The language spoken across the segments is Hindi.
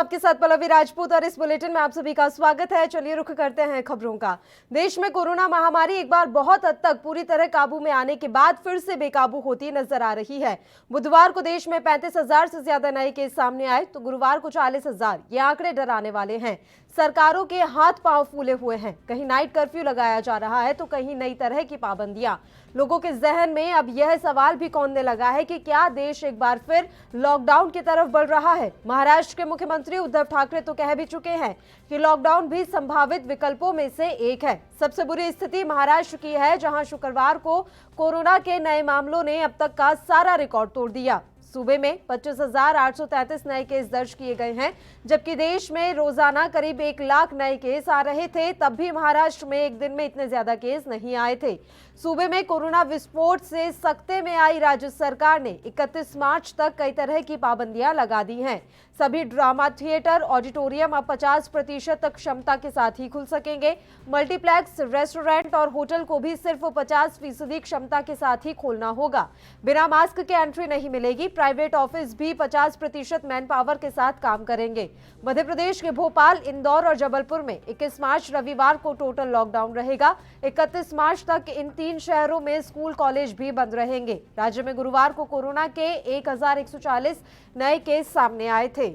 आपके साथ पल्लवी राजपूत और इस बुलेटिन में आप सभी का स्वागत है। चलिए रुख करते हैं खबरों का। देश में कोरोना महामारी एक बार बहुत हद तक पूरी तरह काबू में आने के बाद फिर से बेकाबू होती नजर आ रही है। बुधवार को देश में 35,000 से ज्यादा नए केस सामने आए तो गुरुवार को 40,000। ये आंकड़े डराने वाले हैं। सरकारों के हाथ पांव फूले हुए हैं। कहीं नाइट कर्फ्यू लगाया जा रहा है तो कहीं नई तरह की पाबंदियां। लोगों के जहन में अब यह सवाल भी कौंधने लगा है कि क्या देश एक बार फिर लॉकडाउन की तरफ बढ़ रहा है। महाराष्ट्र के मुख्यमंत्री उद्धव ठाकरे तो कह भी चुके हैं कि लॉकडाउन भी संभावित विकल्पों में से एक है। सबसे बुरी स्थिति महाराष्ट्र की है, जहां शुक्रवार को कोरोना के नए मामलों ने अब तक का सारा रिकॉर्ड तोड़ दिया। सूबे में 25,833 नए केस दर्ज किए गए हैं, जबकि देश में रोजाना करीब 1 लाख नए केस आ रहे थे। तब भी महाराष्ट्र में एक दिन में इतने ज्यादा केस नहीं आए थे। सूबे में कोरोना विस्फोट से सख्ते में आई राज्य सरकार ने 31 मार्च तक कई तरह की पाबंदियां लगा दी हैं। सभी ड्रामा थिएटर, ऑडिटोरियम अब 50% तक क्षमता के साथ ही खुल सकेंगे। मल्टीप्लेक्स, रेस्टोरेंट और होटल को भी सिर्फ 50% क्षमता के साथ ही खोलना होगा। बिना मास्क के एंट्री नहीं मिलेगी। प्राइवेट ऑफिस भी 50% मैन पावर के साथ काम करेंगे। मध्य प्रदेश के भोपाल, इंदौर और जबलपुर में 21 मार्च रविवार को टोटल लॉकडाउन रहेगा। 31 मार्च तक इन 3 शहरों में स्कूल, कॉलेज भी बंद रहेंगे। राज्य में गुरुवार को कोरोना के 1,140 नए केस सामने आए थे।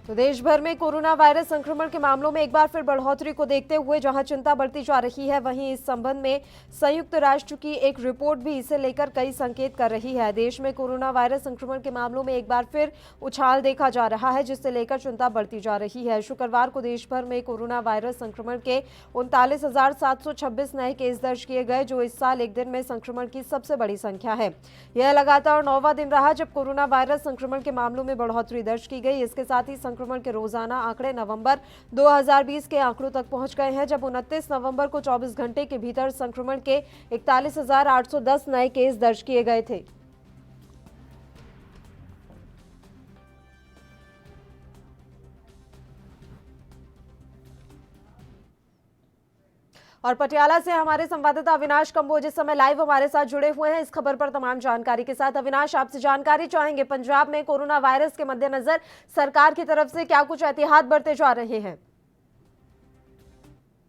तो देश भर में कोरोना वायरस संक्रमण के मामलों में एक बार फिर बढ़ोतरी को देखते हुए जहां चिंता बढ़ती जा रही है, वहीं इस संबंध में संयुक्त राष्ट्र की एक रिपोर्ट भी इसे लेकर कई संकेत कर रही है। देश में कोरोना वायरस संक्रमण के मामलों में एक बार फिर उछाल देखा जा रहा है, जिससे लेकर चिंता बढ़ती जा रही है। शुक्रवार को देश भर में कोरोना वायरस संक्रमण के 39,726 नए केस दर्ज किए गए, जो इस साल एक दिन में संक्रमण की सबसे बड़ी संख्या है। यह लगातार 9वां दिन रहा जब कोरोना वायरस संक्रमण के मामलों में बढ़ोतरी दर्ज की गई। इसके साथ ही संक्रमण के रोजाना आंकड़े नवंबर 2020 के आंकड़ों तक पहुंच गए हैं, जब 29 नवंबर को 24 घंटे के भीतर संक्रमण के 41,810 नए केस दर्ज किए गए थे। और पटियाला से हमारे संवाददाता अविनाश कंबोज इस समय लाइव हमारे साथ जुड़े हुए हैं इस खबर पर तमाम जानकारी के साथ। अविनाश, आपसे जानकारी चाहेंगे, पंजाब में कोरोना वायरस के मद्देनजर सरकार की तरफ से क्या कुछ एहतियात बरते जा रहे हैं?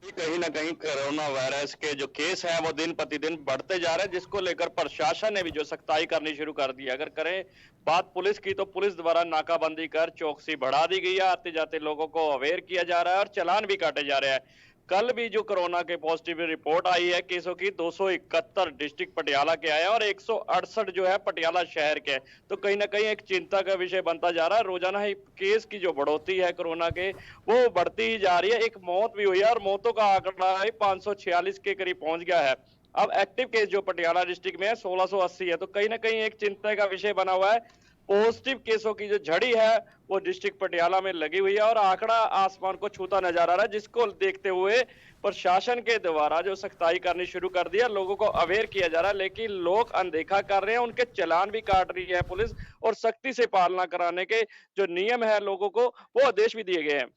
कहीं ना कहीं कोरोना वायरस के जो केस हैं वो दिन प्रतिदिन बढ़ते जा रहे हैं, जिसको लेकर प्रशासन ने भी जो सख्ताई करनी शुरू कर दी है। अगर करें बात पुलिस की, तो पुलिस द्वारा नाकाबंदी कर चौकसी बढ़ा दी गई है। आते जाते लोगों को अवेयर किया जा रहा है और चालान भी काटे जा रहे हैं। कल भी जो कोरोना के पॉजिटिव रिपोर्ट आई है केसों की, 271 डिस्ट्रिक्ट पटियाला के आए और 168 जो है पटियाला शहर के। तो कहीं ना कहीं एक चिंता का विषय बनता जा रहा है। रोजाना ही केस की जो बढ़ोतरी है कोरोना के, वो बढ़ती ही जा रही है। एक मौत भी हुई है और मौतों का आंकड़ा 546 के करीब पहुंच गया है। अब एक्टिव केस जो पटियाला डिस्ट्रिक्ट में है 1680 है। तो कहीं ना कहीं एक चिंता का विषय बना हुआ है। पॉजिटिव केसों की जो झड़ी है वो डिस्ट्रिक्ट पटियाला में लगी हुई है और आंकड़ा आसमान को छूता नजर आ रहा है, जिसको देखते हुए प्रशासन के द्वारा जो सख्ताई करनी शुरू कर दिया, लोगों को अवेयर किया जा रहा है। लेकिन लोग अनदेखा कर रहे हैं, उनके चालान भी काट रही है पुलिस और सख्ती से पालना कराने के जो नियम है लोगों को, वो आदेश भी दिए गए हैं।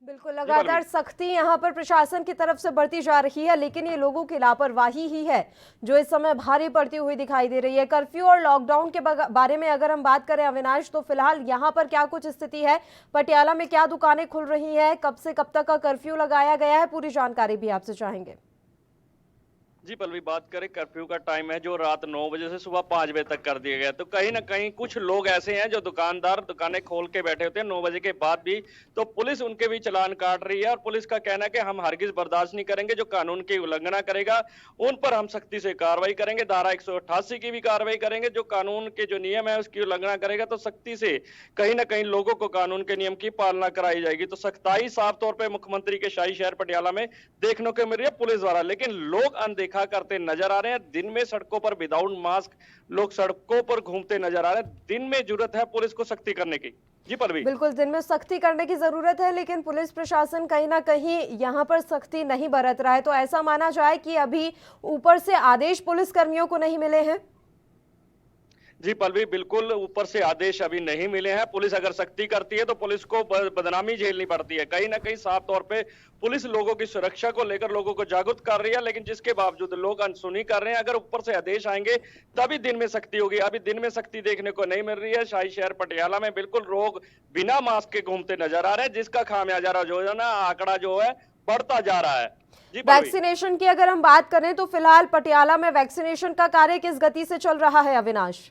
बिल्कुल, लगातार सख्ती यहाँ पर प्रशासन की तरफ से बढ़ती जा रही है, लेकिन ये लोगों की लापरवाही ही है जो इस समय भारी पड़ती हुई दिखाई दे रही है। कर्फ्यू और लॉकडाउन के बारे में अगर हम बात करें अविनाश, तो फिलहाल यहाँ पर क्या कुछ स्थिति है? पटियाला में क्या दुकानें खुल रही हैं? कब से कब तक का कर्फ्यू लगाया गया है? पूरी जानकारी भी आपसे चाहेंगे। जी पल्लवी, बात करें कर्फ्यू का टाइम है जो रात 9 बजे से सुबह 5 बजे तक कर दिया गया। तो कहीं ना कहीं कुछ लोग ऐसे हैं जो दुकानदार दुकानें खोल के बैठे होते हैं 9 बजे के बाद भी, तो पुलिस उनके भी चालान काट रही है। और पुलिस का कहना है कि हम हरगिज बर्दाश्त नहीं करेंगे, जो कानून की उल्लंघना करेगा उन पर हम सख्ती से कार्रवाई करेंगे। धारा 188 की भी कार्रवाई करेंगे। जो कानून के जो नियम है उसकी उल्लंघना करेगा तो सख्ती से कहीं ना कहीं लोगों को कानून के नियम की पालना कराई जाएगी। तो सख्ताई साफ तौर पर मुख्यमंत्री के शाही शहर पटियाला में देखने को मिल रही है पुलिस द्वारा, लेकिन लोग अनदेखा करते नजर आ रहे हैं। दिन में सड़कों पर विदाउट मास्क लोग सड़कों पर घूमते नजर आ रहे हैं। दिन में जरूरत है पुलिस को सख्ती करने की। जी पल्लवी, बिल्कुल, दिन में सख्ती करने की जरूरत है, लेकिन पुलिस प्रशासन कहीं ना कहीं यहाँ पर सख्ती नहीं बरत रहा है। तो ऐसा माना जाए कि अभी ऊपर से आदेश पुलिस कर्मियों को नहीं मिले हैं? जी पलवी, बिल्कुल ऊपर से आदेश अभी नहीं मिले हैं। पुलिस अगर सख्ती करती है तो पुलिस को बदनामी झेलनी पड़ती है। कहीं ना कहीं साफ तौर पे पुलिस लोगों की सुरक्षा को लेकर लोगों को जागरूक कर रही है, लेकिन जिसके बावजूद लोग अनसुनी कर रहे हैं। अगर ऊपर से आदेश आएंगे तभी दिन में सख्ती होगी। अभी दिन में सख्ती देखने को नहीं मिल रही है। शाही शहर पटियाला में बिल्कुल लोग बिना मास्क के घूमते नजर आ रहे हैं, जिसका खामियाजा जो है ना, आंकड़ा जो है बढ़ता जा रहा है। जी पलवी। वैक्सीनेशन की अगर हम बात करें तो फिलहाल पटियाला में वैक्सीनेशन का कार्य किस गति से चल रहा है अविनाश?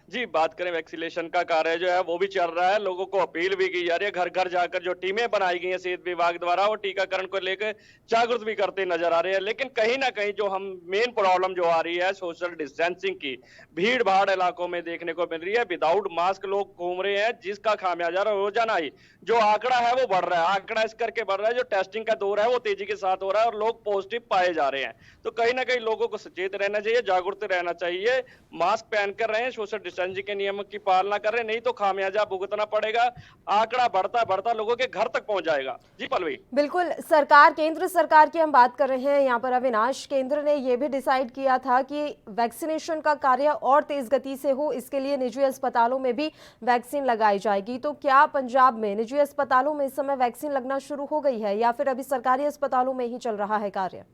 जी, बात करें वैक्सीनेशन का कार्य जो है वो भी चल रहा है। लोगों को अपील भी की जा रही है। घर घर जाकर जो टीमें बनाई गई हैं सेहत विभाग द्वारा, वो टीकाकरण को लेकर जागरूक भी करते नजर आ रहे हैं। लेकिन कहीं ना कहीं जो हम मेन प्रॉब्लम जो आ रही है सोशल डिस्टेंसिंग की, भीड़ भाड़ इलाकों में देखने को मिल रही है। विदाउट मास्क लोग घूम रहे हैं, जिसका खामियाजा रोजाना ही जो आंकड़ा है वो बढ़ रहा है। आंकड़ा इस करके बढ़ रहा है, जो टेस्टिंग का दौर है वो तेजी के साथ हो रहा है और लोग पॉजिटिव पाए जा रहे हैं। तो कहीं ना कहीं लोगों को सचेत रहना चाहिए, जागरूक रहना चाहिए। मास्क पहनकर रहे, सोशल डिस्टेंसिंग के नियमों की पालना कर रहे, नहीं तो खामियाजा भुगतना पड़ेगा। आंकड़ा बढ़ता बढ़ता लोगों के घर तक पहुंच जाएगा। जी पलवी। बिल्कुल, सरकार, केंद्र सरकार की हम बात कर रहे हैं यहाँ पर अविनाश। केंद्र ने यह भी डिसाइड किया था कि वैक्सीनेशन का कार्य और तेज गति से हो, इसके लिए निजी अस्पतालों में भी वैक्सीन लगाई जाएगी। तो क्या पंजाब में निजी अस्पतालों में इस समय वैक्सीन लगना शुरू हो गई है या फिर अभी सरकारी अस्पतालों में ही चल रहा है कार्य?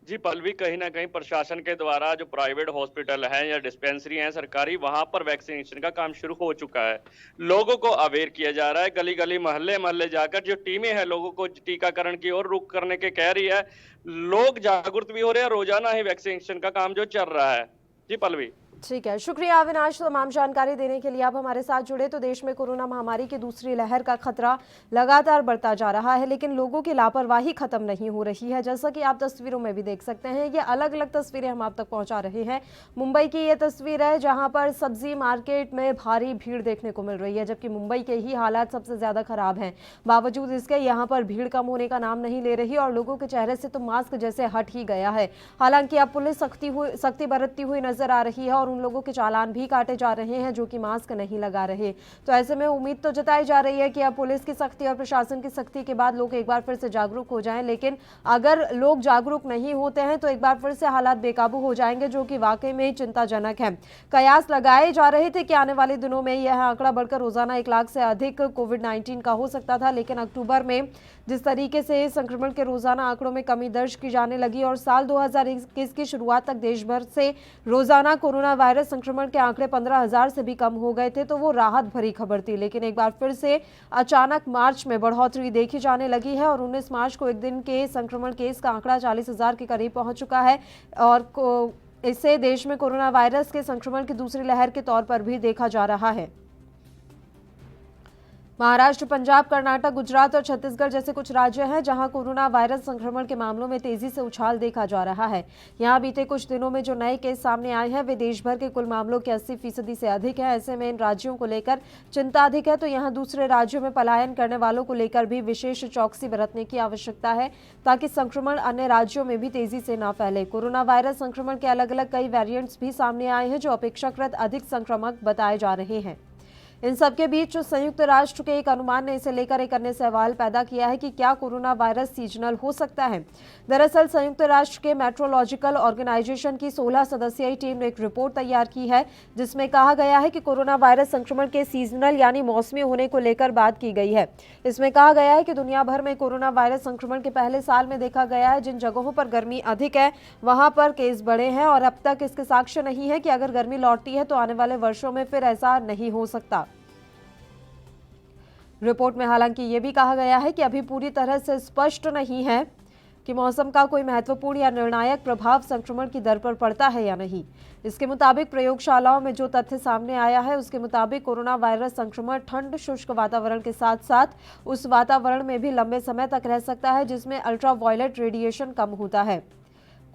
जी पलवी, कहीं ना कहीं प्रशासन के द्वारा जो प्राइवेट हॉस्पिटल हैं या डिस्पेंसरी हैं सरकारी, वहां पर वैक्सीनेशन का काम शुरू हो चुका है। लोगों को अवेयर किया जा रहा है। गली गली मोहल्ले मोहल्ले जाकर जो टीमें हैं लोगों को टीकाकरण की ओर रुख करने के कह रही है। लोग जागरूक भी हो रहे हैं। रोजाना ही वैक्सीनेशन का काम जो चल रहा है। जी पलवी। ठीक है, शुक्रिया अविनाश तमाम जानकारी देने के लिए। आप हमारे साथ जुड़े। तो देश में कोरोना महामारी की दूसरी लहर का खतरा लगातार बढ़ता जा रहा है, लेकिन लोगों की लापरवाही खत्म नहीं हो रही है। जैसा कि आप तस्वीरों में भी देख सकते हैं, ये अलग अलग तस्वीरें हम आप तक पहुंचा रहे हैं। मुंबई की ये तस्वीर है जहां पर सब्जी मार्केट में भारी भीड़ देखने को मिल रही है, जबकि मुंबई के ही हालात सबसे ज्यादा खराब हैं। बावजूद इसके यहाँ पर भीड़ कम होने का नाम नहीं ले रही और लोगों के चेहरे से तो मास्क जैसे हट ही गया है। हालांकि अब पुलिस सख्ती बरतती हुई नजर आ रही है और उन लोगों के चालान भी काटे जा रहे हैं जो कि मास्क नहीं लगा रहे। तो ऐसे में उम्मीद तो जताई जा रही है कि अब पुलिस की सख्ती और प्रशासन की सख्ती के बाद लोग एक बार फिर से जागरूक हो जाएं। लेकिन अगर लोग जागरूक नहीं होते हैं तो एक बार फिर से हालात बेकाबू हो जाएंगे, जो कि वाकई में चिंताजनक है। कयास लगाए जा रहे थे कि आने वाले दिनों में यह आंकड़ा बढ़कर रोजाना 1 लाख से अधिक कोविड-19 का हो सकता था, लेकिन अक्टूबर में जिस तरीके से संक्रमण के रोजाना आंकड़ों में कमी दर्ज की जाने लगी और साल 2021 की शुरुआत तक देश भर से रोजाना कोरोना वायरस संक्रमण के आंकड़े 15,000 से भी कम हो गए थे, तो वो राहत भरी खबर थी। लेकिन एक बार फिर से अचानक मार्च में बढ़ोतरी देखी जाने लगी है और 19 मार्च को एक दिन के संक्रमण केस का आंकड़ा 40,000 के करीब पहुंच चुका है और इसे देश में कोरोना वायरस के संक्रमण की दूसरी लहर के तौर पर भी देखा जा रहा है। महाराष्ट्र, पंजाब, कर्नाटक, गुजरात और छत्तीसगढ़ जैसे कुछ राज्य हैं जहां कोरोना वायरस संक्रमण के मामलों में तेजी से उछाल देखा जा रहा है। यहां बीते कुछ दिनों में जो नए केस सामने आए हैं वे देश भर के कुल मामलों के 80% से अधिक है। ऐसे में इन राज्यों को लेकर चिंता अधिक है, तो यहां दूसरे राज्यों में पलायन करने वालों को लेकर भी विशेष चौकसी बरतने की आवश्यकता है ताकि संक्रमण अन्य राज्यों में भी तेजी से न फैले। कोरोना वायरस संक्रमण के अलग अलग कई वेरिएंट्स भी सामने आए हैं जो अपेक्षाकृत अधिक संक्रामक बताए जा रहे हैं। इन सबके बीच संयुक्त राष्ट्र के एक अनुमान ने इसे लेकर एक अन्य सवाल पैदा किया है कि क्या कोरोना वायरस सीजनल हो सकता है। दरअसल संयुक्त राष्ट्र के मेट्रोलॉजिकल ऑर्गेनाइजेशन की 16 सदस्यीय टीम ने एक रिपोर्ट तैयार की है जिसमें कहा गया है कि कोरोना वायरस संक्रमण के सीजनल यानी मौसमी होने को लेकर बात की गई है। इसमें कहा गया है कि दुनिया भर में कोरोना वायरस संक्रमण के पहले साल में देखा गया है जिन जगहों पर गर्मी अधिक है वहां पर केस बढ़े हैं और अब तक इसके साक्ष्य नहीं है कि अगर गर्मी लौटती है तो आने वाले वर्षों में फिर ऐसा नहीं हो सकता। रिपोर्ट में हालांकि ये भी कहा गया है कि अभी पूरी तरह से स्पष्ट नहीं है कि मौसम का कोई महत्वपूर्ण या निर्णायक प्रभाव संक्रमण की दर पर पड़ता है या नहीं। इसके मुताबिक प्रयोगशालाओं में जो तथ्य सामने आया है उसके मुताबिक कोरोना वायरस संक्रमण ठंड शुष्क वातावरण के साथ साथ उस वातावरण में भी लंबे समय तक रह सकता है जिसमें अल्ट्रावायलेट रेडिएशन कम होता है।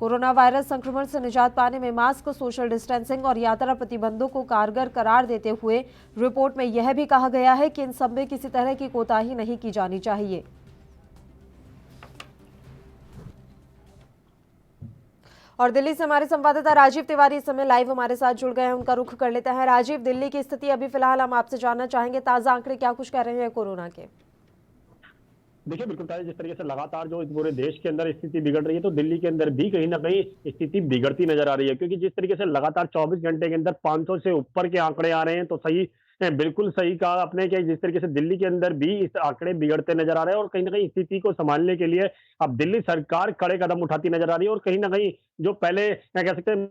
कोरोना वायरस संक्रमण से निजात पाने में मास्क, सोशल डिस्टेंसिंग और यात्रा प्रतिबंधों को कारगर करार देते हुए रिपोर्ट में यह भी कहा गया है कि इन सब में किसी तरह की कोताही नहीं की जानी चाहिए। और दिल्ली से हमारे संवाददाता राजीव तिवारी इस समय लाइव हमारे साथ जुड़ गए हैं, उनका रुख कर लेते हैं। राजीव, दिल्ली की स्थिति अभी फिलहाल हम आपसे जानना चाहेंगे, ताजा आंकड़े क्या कुछ कह रहे हैं कोरोना के? देखिए, बिल्कुल बताया जिस तरीके से लगातार जो इस पूरे देश के अंदर स्थिति बिगड़ रही है, तो दिल्ली के अंदर भी कहीं न कहीं स्थिति बिगड़ती नज़र आ रही है। क्योंकि जिस तरीके से लगातार 24 घंटे के अंदर 500 से ऊपर के आंकड़े आ रहे हैं, तो सही बिल्कुल सही कहा आपने कि जिस तरीके से दिल्ली के अंदर भी इस आंकड़े बिगड़ते नज़र आ रहे हैं और कहीं न कहीं स्थिति को सँभालने के लिए अब दिल्ली सरकार कड़े कदम उठाती नज़र आ रही है और कहीं न कहीं जो पहले क्या कह सकते हैं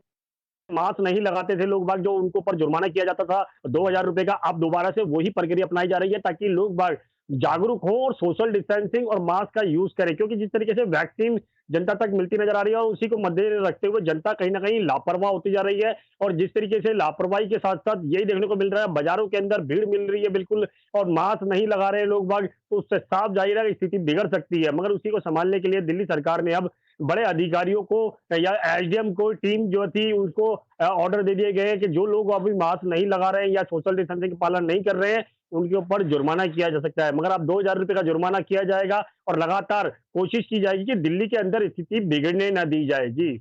मास्क नहीं लगाते थे लोग बाग जो उनके ऊपर जुर्माना किया जाता था ₹2000 का, अब दोबारा से वही प्रक्रिया अपनाई जा रही है ताकि लोग बाग जागरूक हों और सोशल डिस्टेंसिंग और मास्क का यूज़ करें। क्योंकि जिस तरीके से वैक्सीन जनता तक मिलती नज़र आ रही है और उसी को मद्देनज़र रखते हुए जनता कहीं न कहीं लापरवाह होती जा रही है और जिस तरीके से लापरवाही के साथ-साथ यही देखने को मिल रहा है, बाज़ारों के अंदर भीड़ मिल रही है बिल्कुल और मास्क नहीं लगा रहे हैं लोग बाग, तो उससे साफ ज़ाहिर है कि स्थिति बिगड़ सकती है। मगर उसी को सँभालने के लिए दिल्ली सरकार ने अब बड़े अधिकारियों को या एसडीएम को टीम जो थी उसको ऑर्डर दे दिए गए हैं कि जो लोग अभी मास्क नहीं लगा रहे हैं या सोशल डिस्टेंसिंग का पालन नहीं कर रहे हैं, उनके ऊपर जुर्माना किया जा सकता है। मगर अब ₹2000 का जुर्माना किया जाएगा और लगातार कोशिश की जाएगी कि दिल्ली के अंदर स्थिति बिगड़ने ना दी जाए। जी।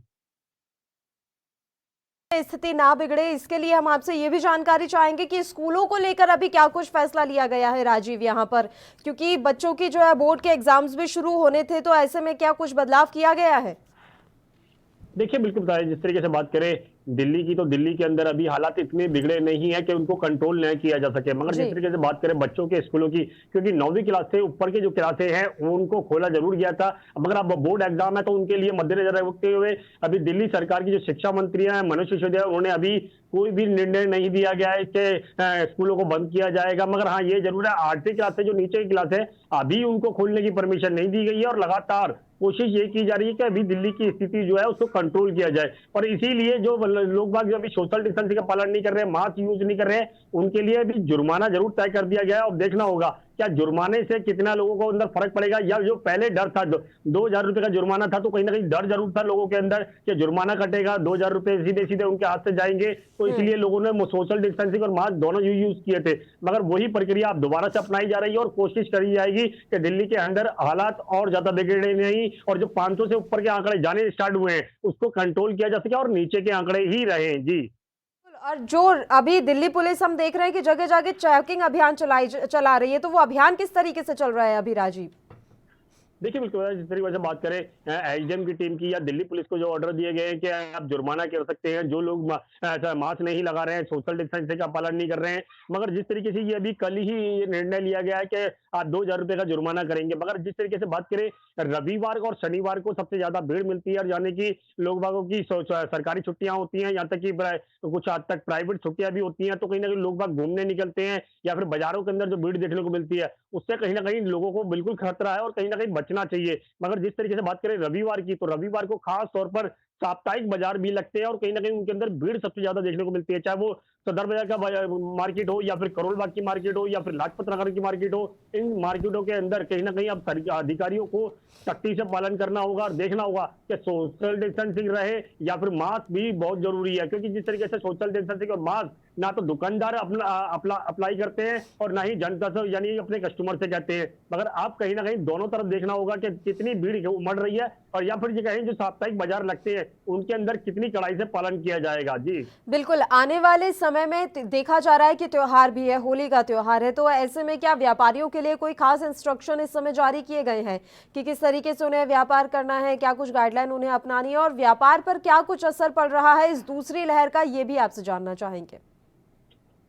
स्थिति ना बिगड़े इसके लिए हम आपसे ये भी जानकारी चाहेंगे कि स्कूलों को लेकर अभी क्या कुछ फैसला लिया गया है राजीव यहाँ पर, क्योंकि बच्चों की जो है बोर्ड के एग्जाम्स भी शुरू होने थे, तो ऐसे में क्या कुछ बदलाव किया गया है? देखिए, बिल्कुल बताया जिस तरीके से बात करें दिल्ली की, तो दिल्ली के अंदर अभी हालात इतने बिगड़े नहीं है कि उनको कंट्रोल नहीं किया जा सके। मगर जी। जिस तरीके से बात करें बच्चों के स्कूलों की, क्योंकि 9वीं क्लास से ऊपर की जो क्लासें हैं, उनको खोला ज़रूर गया था। मगर अब बोर्ड एग्ज़ाम है, तो उनके लिए मद्देनज़र रखते हुए अभी दिल्ली सरकार की जो शिक्षा मंत्री हैं, मनोज सिसोदिया, उन्होंने अभी कोई भी निर्णय नहीं दिया गया है कि स्कूलों को बंद किया जाएगा। मगर हाँ, ये ज़रूर है 8वीं क्लास से जो नीचे की क्लास है, अभी उनको खोलने की परमिशन नहीं दी गई है और लगातार कोशिश ये की जा रही है कि अभी दिल्ली की स्थिति जो है उसको कंट्रोल किया जाए और इसीलिए जो लोग बाग जो अभी सोशल डिस्टेंसिंग का पालन नहीं कर रहे हैं, मास्क यूज नहीं कर रहे हैं, उनके लिए भी जुर्माना जरूर तय कर दिया गया है और देखना होगा क्या जुर्माने से कितना लोगों को अंदर फर्क पड़ेगा या जो पहले डर था ₹2000 का जुर्माना था, तो कहीं ना कहीं डर जरूर था लोगों के अंदर कि जुर्माना कटेगा, ₹2000 सीधे सीधे उनके हाथ से जाएंगे, तो इसलिए लोगों ने सोशल डिस्टेंसिंग और मास्क दोनों यूज किए थे। मगर वही प्रक्रिया अब दोबारा से अपनाई जा रही है और कोशिश करी जाएगी कि दिल्ली के अंदर हालात और ज्यादा बिगड़े नहीं और जो 500 से ऊपर के आंकड़े जाने स्टार्ट हुए हैं उसको कंट्रोल किया जा सके और नीचे के आंकड़े ही रहे। जी। और जो अभी दिल्ली पुलिस हम देख रहे हैं कि जगह जगह चेकिंग अभियान चला रही है, तो वो अभियान किस तरीके से चल रहा है अभी राजीव? देखिए, बिल्कुल जिस तरीके से बात करें एसडीएम की टीम की या दिल्ली पुलिस को जो ऑर्डर दिए गए हैं कि आप जुर्माना कर सकते हैं जो लोग ऐसा मास्क नहीं लगा रहे हैं, सोशल डिस्टेंसिंग का पालन नहीं कर रहे हैं। मगर जिस तरीके से ये अभी कल ही ये निर्णय लिया गया है कि आप ₹2000 का जुर्माना करेंगे। मगर जिस तरीके से बात करें रविवार को और शनिवार को सबसे ज्यादा भीड़ मिलती है और यानी कि लोग बागों की सरकारी छुट्टियां होती हैं, यहाँ तक कि कुछ हद तक प्राइवेट छुट्टियां भी होती हैं, तो कहीं ना कहीं लोग बाग घूमने निकलते हैं या फिर बाजारों के अंदर जो भीड़ देखने को मिलती है उससे कहीं ना कहीं लोगों को बिल्कुल खतरा है और कहीं ना कहीं बचना चाहिए। मगर जिस तरीके से बात करें रविवार की, तो रविवार को खास तौर पर साप्ताहिक बाजार भी लगते हैं और कहीं ना कहीं उनके अंदर भीड़ सबसे ज्यादा देखने को मिलती है, चाहे वो सदर बाजार का मार्केट हो या फिर करोल बाग की मार्केट हो या फिर लाजपत नगर की मार्केट हो। इन मार्केटों के अंदर कहीं ना कहीं अब अधिकारियों को सख्ती से पालन करना होगा और देखना होगा कि सोशल डिस्टेंसिंग रहे या फिर मास्क भी बहुत जरूरी है। क्योंकि जिस तरीके से सोशल डिस्टेंसिंग और मास्क ना तो दुकानदार अपना अप्लाई करते हैं और ना ही जनता से यानी अपने कस्टमर से कहते हैं। मगर आप कहीं ना कहीं दोनों तरफ देखना होगा कि कितनी भीड़ उमड़ रही है और या फिर ये कहें जो साप्ताहिक बाजार लगते हैं उनके अंदर कितनी कड़ाई से पालन किया जाएगा। जी बिल्कुल, आने वाले समय में देखा जा रहा है कि त्योहार भी है, होली का त्योहार है, तो ऐसे में क्या व्यापारियों के लिए कोई खास इंस्ट्रक्शन इस समय जारी किए गए हैं कि किस तरीके से उन्हें व्यापार करना है, क्या कुछ गाइडलाइन उन्हें अपनानी है और व्यापार पर क्या कुछ असर पड़ रहा है इस दूसरी लहर का, ये भी आपसे जानना चाहेंगे।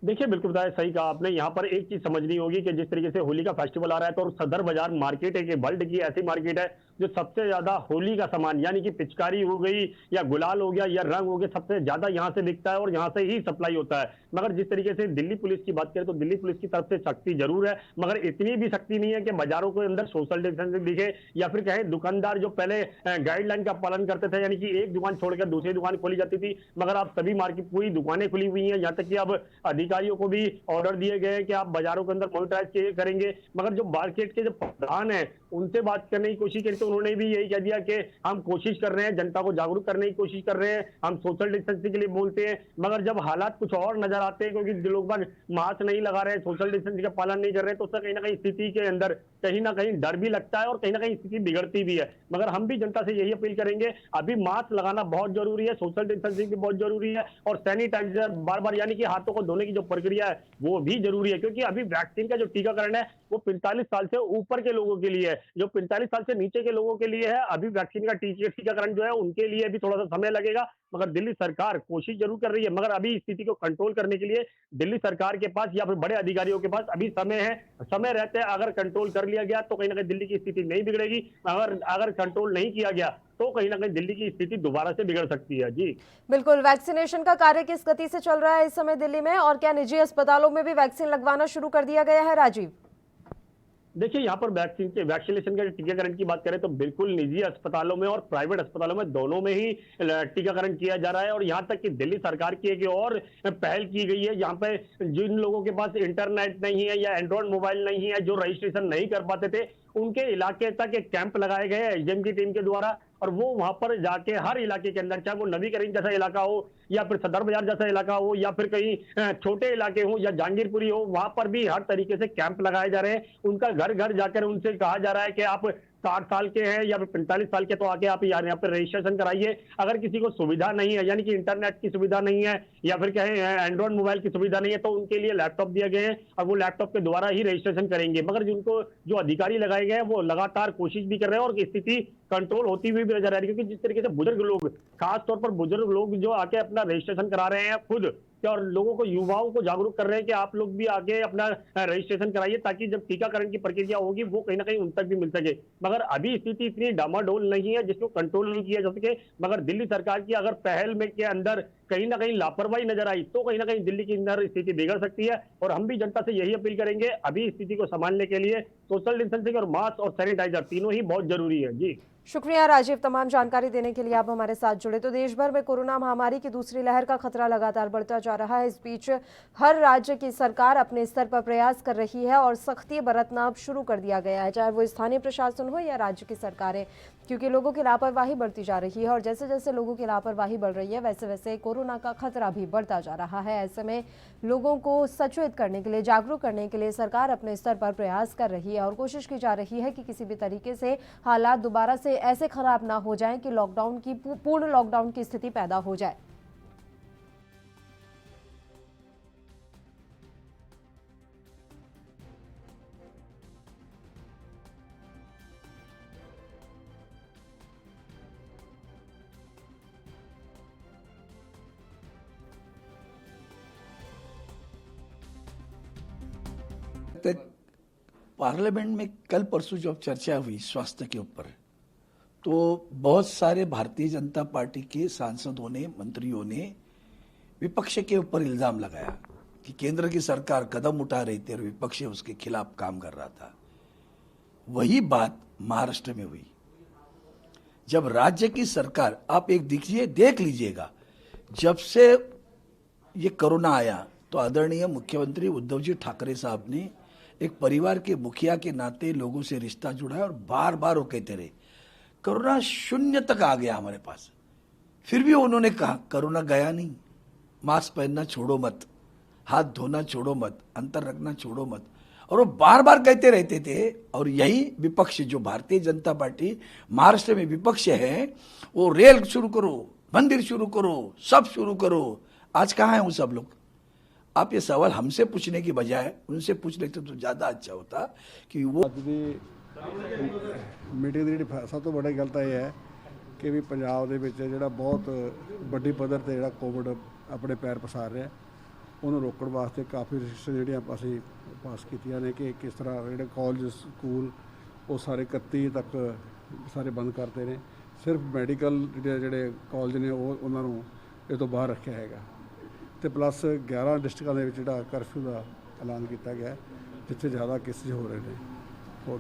देखिए, बिल्कुल बताया, सही कहा आपने। यहाँ पर एक चीज समझनी होगी कि जिस तरीके से होली का फेस्टिवल आ रहा है तो सदर बाजार मार्केट एक वर्ल्ड की ऐसी मार्केट है जो सबसे ज्यादा होली का सामान यानी कि पिचकारी हो गई या गुलाल हो गया या रंग हो गया सबसे ज्यादा यहाँ से बिकता है और यहाँ से ही सप्लाई होता है। मगर जिस तरीके से दिल्ली पुलिस की बात करें तो दिल्ली पुलिस की तरफ से सख्ती जरूर है, मगर इतनी भी सख्ती नहीं है कि बाजारों के अंदर सोशल डिस्टेंसिंग दिखे या फिर कहें दुकानदार जो पहले गाइडलाइन का पालन करते थे यानी कि एक दुकान छोड़कर दूसरी दुकान खोली जाती थी, मगर अब सभी मार्केट पूरी दुकानें खुली हुई हैं। यहाँ तक कि अब अधिकारियों को भी ऑर्डर दिए गए हैं कि आप बाजारों के अंदर मॉनिटराइज करेंगे। मगर जो मार्केट के जो प्रधान है उनसे बात करने की कोशिश करी तो उन्होंने भी यही कह दिया कि हम कोशिश कर रहे हैं, जनता को जागरूक करने की कोशिश कर रहे हैं, हम सोशल डिस्टेंसिंग के लिए बोलते हैं। मगर जब हालात कुछ और नजर आते हैं क्योंकि लोग बाग मास्क नहीं लगा रहे हैं, सोशल डिस्टेंसिंग का पालन नहीं कर रहे हैं, तो उससे कहीं ना कहीं स्थिति के अंदर कहीं ना कहीं डर भी लगता है और कहीं ना कहीं स्थिति बिगड़ती भी है। मगर हम भी जनता से यही अपील करेंगे, अभी मास्क लगाना बहुत जरूरी है, सोशल डिस्टेंसिंग भी बहुत जरूरी है और सैनिटाइजर बार बार यानी कि हाथों को धोने की जो प्रक्रिया है वो भी जरूरी है, क्योंकि अभी वैक्सीन का जो टीकाकरण है वो 45 साल से ऊपर के लोगों के लिए है। जो 45 साल से नीचे के लोगों के लिए है, अभी वैक्सीन का टीकाकरण जो है उनके लिए भी थोड़ा सा समय लगेगा। मगर दिल्ली सरकार कोशिश जरूर कर रही है, मगर अभी स्थिति को कंट्रोल करने के लिए दिल्ली सरकार के पास या फिर बड़े अधिकारियों के पास अभी समय है। समय रहते अगर कंट्रोल कर लिया गया तो कहीं ना कहीं दिल्ली की स्थिति नहीं बिगड़ेगी, अगर अगर कंट्रोल नहीं किया गया तो कहीं ना कहीं दिल्ली की स्थिति दोबारा से बिगड़ सकती है। जी बिल्कुल, वैक्सीनेशन का कार्य किस गति से चल रहा है इस समय दिल्ली में, और क्या निजी अस्पतालों में भी वैक्सीन लगवाना शुरू कर दिया गया है? राजीव, देखिए, यहाँ पर वैक्सीनेशन के टीकाकरण की बात करें तो बिल्कुल निजी अस्पतालों में और प्राइवेट अस्पतालों में दोनों में ही टीकाकरण किया जा रहा है। और यहाँ तक कि दिल्ली सरकार की एक और पहल की गई है, यहाँ पे जिन लोगों के पास इंटरनेट नहीं है या एंड्रॉइड मोबाइल नहीं है, जो रजिस्ट्रेशन नहीं कर पाते थे, उनके इलाके तक एक कैंप लगाए गए हैं एसडीएम की टीम के द्वारा। और वो वहां पर जाके हर इलाके के अंदर, चाहे वो नवीकरण जैसा इलाका हो या फिर सदर बाजार जैसा इलाका हो या फिर कहीं छोटे इलाके हो या जहांगीरपुरी हो, वहां पर भी हर तरीके से कैंप लगाए जा रहे हैं। उनका घर घर जाकर उनसे कहा जा रहा है कि आप 60 साल के हैं या फिर 45 साल के तो आके आप यहाँ पे रजिस्ट्रेशन कराइए। अगर किसी को सुविधा नहीं है, यानी कि इंटरनेट की सुविधा नहीं है या फिर कहें एंड्रॉइड मोबाइल की सुविधा नहीं है, तो उनके लिए लैपटॉप दिए गए हैं और वो लैपटॉप के द्वारा ही रजिस्ट्रेशन करेंगे। मगर जिनको जो अधिकारी लगाए गए हैं वो लगातार कोशिश भी कर रहे हैं और स्थिति कंट्रोल होती हुई भी नजर आ रही है, क्योंकि जिस तरीके से बुजुर्ग लोग, खास तौर पर बुजुर्ग लोग जो आके अपना रजिस्ट्रेशन करा रहे हैं खुद, और लोगों को, युवाओं को जागरूक कर रहे हैं कि आप लोग भी आगे अपना रजिस्ट्रेशन कराइए, ताकि जब टीकाकरण की प्रक्रिया होगी वो कहीं ना कहीं उन तक भी मिल सके। मगर अभी स्थिति इतनी डामाडोल नहीं है जिसको कंट्रोल नहीं किया जा सके। मगर दिल्ली सरकार की अगर पहल में के अंदर कहीं ना कहीं लापरवाही नजर आई तो कहीं ना कहीं दिल्ली की अंदर स्थिति बिगड़ सकती है। और हम भी जनता से यही अपील करेंगे, अभी स्थिति को संभालने के लिए सोशल डिस्टेंसिंग और मास्क और सैनिटाइजर तीनों ही बहुत जरूरी है। जी शुक्रिया राजीव, तमाम जानकारी देने के लिए आप हमारे साथ जुड़े। तो देश भर में कोरोना महामारी की दूसरी लहर का खतरा लगातार बढ़ता जा रहा है। इस बीच हर राज्य की सरकार अपने स्तर पर प्रयास कर रही है और सख्ती बरतना अब शुरू कर दिया गया है, चाहे वो स्थानीय प्रशासन हो या राज्य की सरकारें, क्योंकि लोगों की लापरवाही बढ़ती जा रही है। और जैसे जैसे लोगों की लापरवाही बढ़ रही है वैसे वैसे कोरोना का खतरा भी बढ़ता जा रहा है। ऐसे में लोगों को सचेत करने के लिए, जागरूक करने के लिए सरकार अपने स्तर पर प्रयास कर रही है और कोशिश की जा रही है कि किसी भी तरीके से हालात दोबारा से ऐसे खराब ना हो जाएं कि पूर्ण लॉकडाउन की स्थिति पैदा हो जाए। पार्लियामेंट में कल परसों जब चर्चा हुई स्वास्थ्य के ऊपर, तो बहुत सारे भारतीय जनता पार्टी के सांसदों ने, मंत्रियों ने विपक्ष के ऊपर इल्जाम लगाया कि केंद्र की सरकार कदम उठा रही थी और विपक्ष उसके खिलाफ काम कर रहा था। वही बात महाराष्ट्र में हुई, जब राज्य की सरकार, आप एक देख लीजिएगा, जब से ये कोरोना आया तो आदरणीय मुख्यमंत्री उद्धव जी ठाकरे साहब ने एक परिवार के मुखिया के नाते लोगों से रिश्ता जुड़ा और बार बार वो कहते रहे कोरोना शून्य तक आ गया हमारे पास, फिर भी उन्होंने कहा कोरोना गया नहीं, मास्क पहनना छोड़ो मत, हाथ धोना छोड़ो मत, अंतर रखना छोड़ो मत, और वो बार बार कहते रहते थे। और यही विपक्ष, जो भारतीय जनता पार्टी महाराष्ट्र में विपक्ष है, वो रेल शुरू करो, मंदिर शुरू करो, सब शुरू करो। आज कहाँ है वो सब लोग? आप ये सवाल हमसे पूछने की बजाय उनसे पूछ लेते तो ज्यादा अच्छा होता कि वो ਮੀਟਿੰਗ ਦੀ ਜਿਹੜੀ ਸਭ ਤੋਂ ਵੱਡੀ ਗੱਲ ਤਾਂ ਇਹ ਹੈ ਕਿ ਵੀ ਪੰਜਾਬ ਦੇ ਵਿੱਚ ਜਿਹੜਾ ਬਹੁਤ ਵੱਡੀ ਪੱਧਰ ਤੇ ਜਿਹੜਾ ਕੋਵਿਡ ਆਪਣੇ ਪੈਰ ਪਸਾਰ ਰਿਹਾ, ਉਹਨੂੰ ਰੋਕਣ ਵਾਸਤੇ ਕਾਫੀ ਰਜਿਸਟਰ ਜਿਹੜੀਆਂ ਅਸੀਂ ਪਾਸ ਕੀਤੀਆਂ ਨੇ ਕਿ ਕਿਸ ਤਰ੍ਹਾਂ ਜਿਹੜੇ ਕਾਲਜ, ਸਕੂਲ ਉਹ ਸਾਰੇ 31 ਤੱਕ ਸਾਰੇ ਬੰਦ ਕਰਤੇ ਨੇ। ਸਿਰਫ ਮੈਡੀਕਲ ਜਿਹੜੇ ਕਾਲਜ ਨੇ ਉਹਨਾਂ ਨੂੰ ਇਹ ਤੋਂ ਬਾਹਰ ਰੱਖਿਆ ਹੈਗਾ, ਤੇ ਪਲੱਸ 11 ਡਿਸਟ੍ਰਿਕਟਾਂ ਦੇ ਵਿੱਚ ਜਿਹੜਾ ਕਰਫਿਊ ਦਾ ਐਲਾਨ ਕੀਤਾ ਗਿਆ, ਜਿੱਥੇ ਜ਼ਿਆਦਾ ਕੇਸਿਸ ਹੋ ਰਹੇ ਨੇ। ਹੋਰ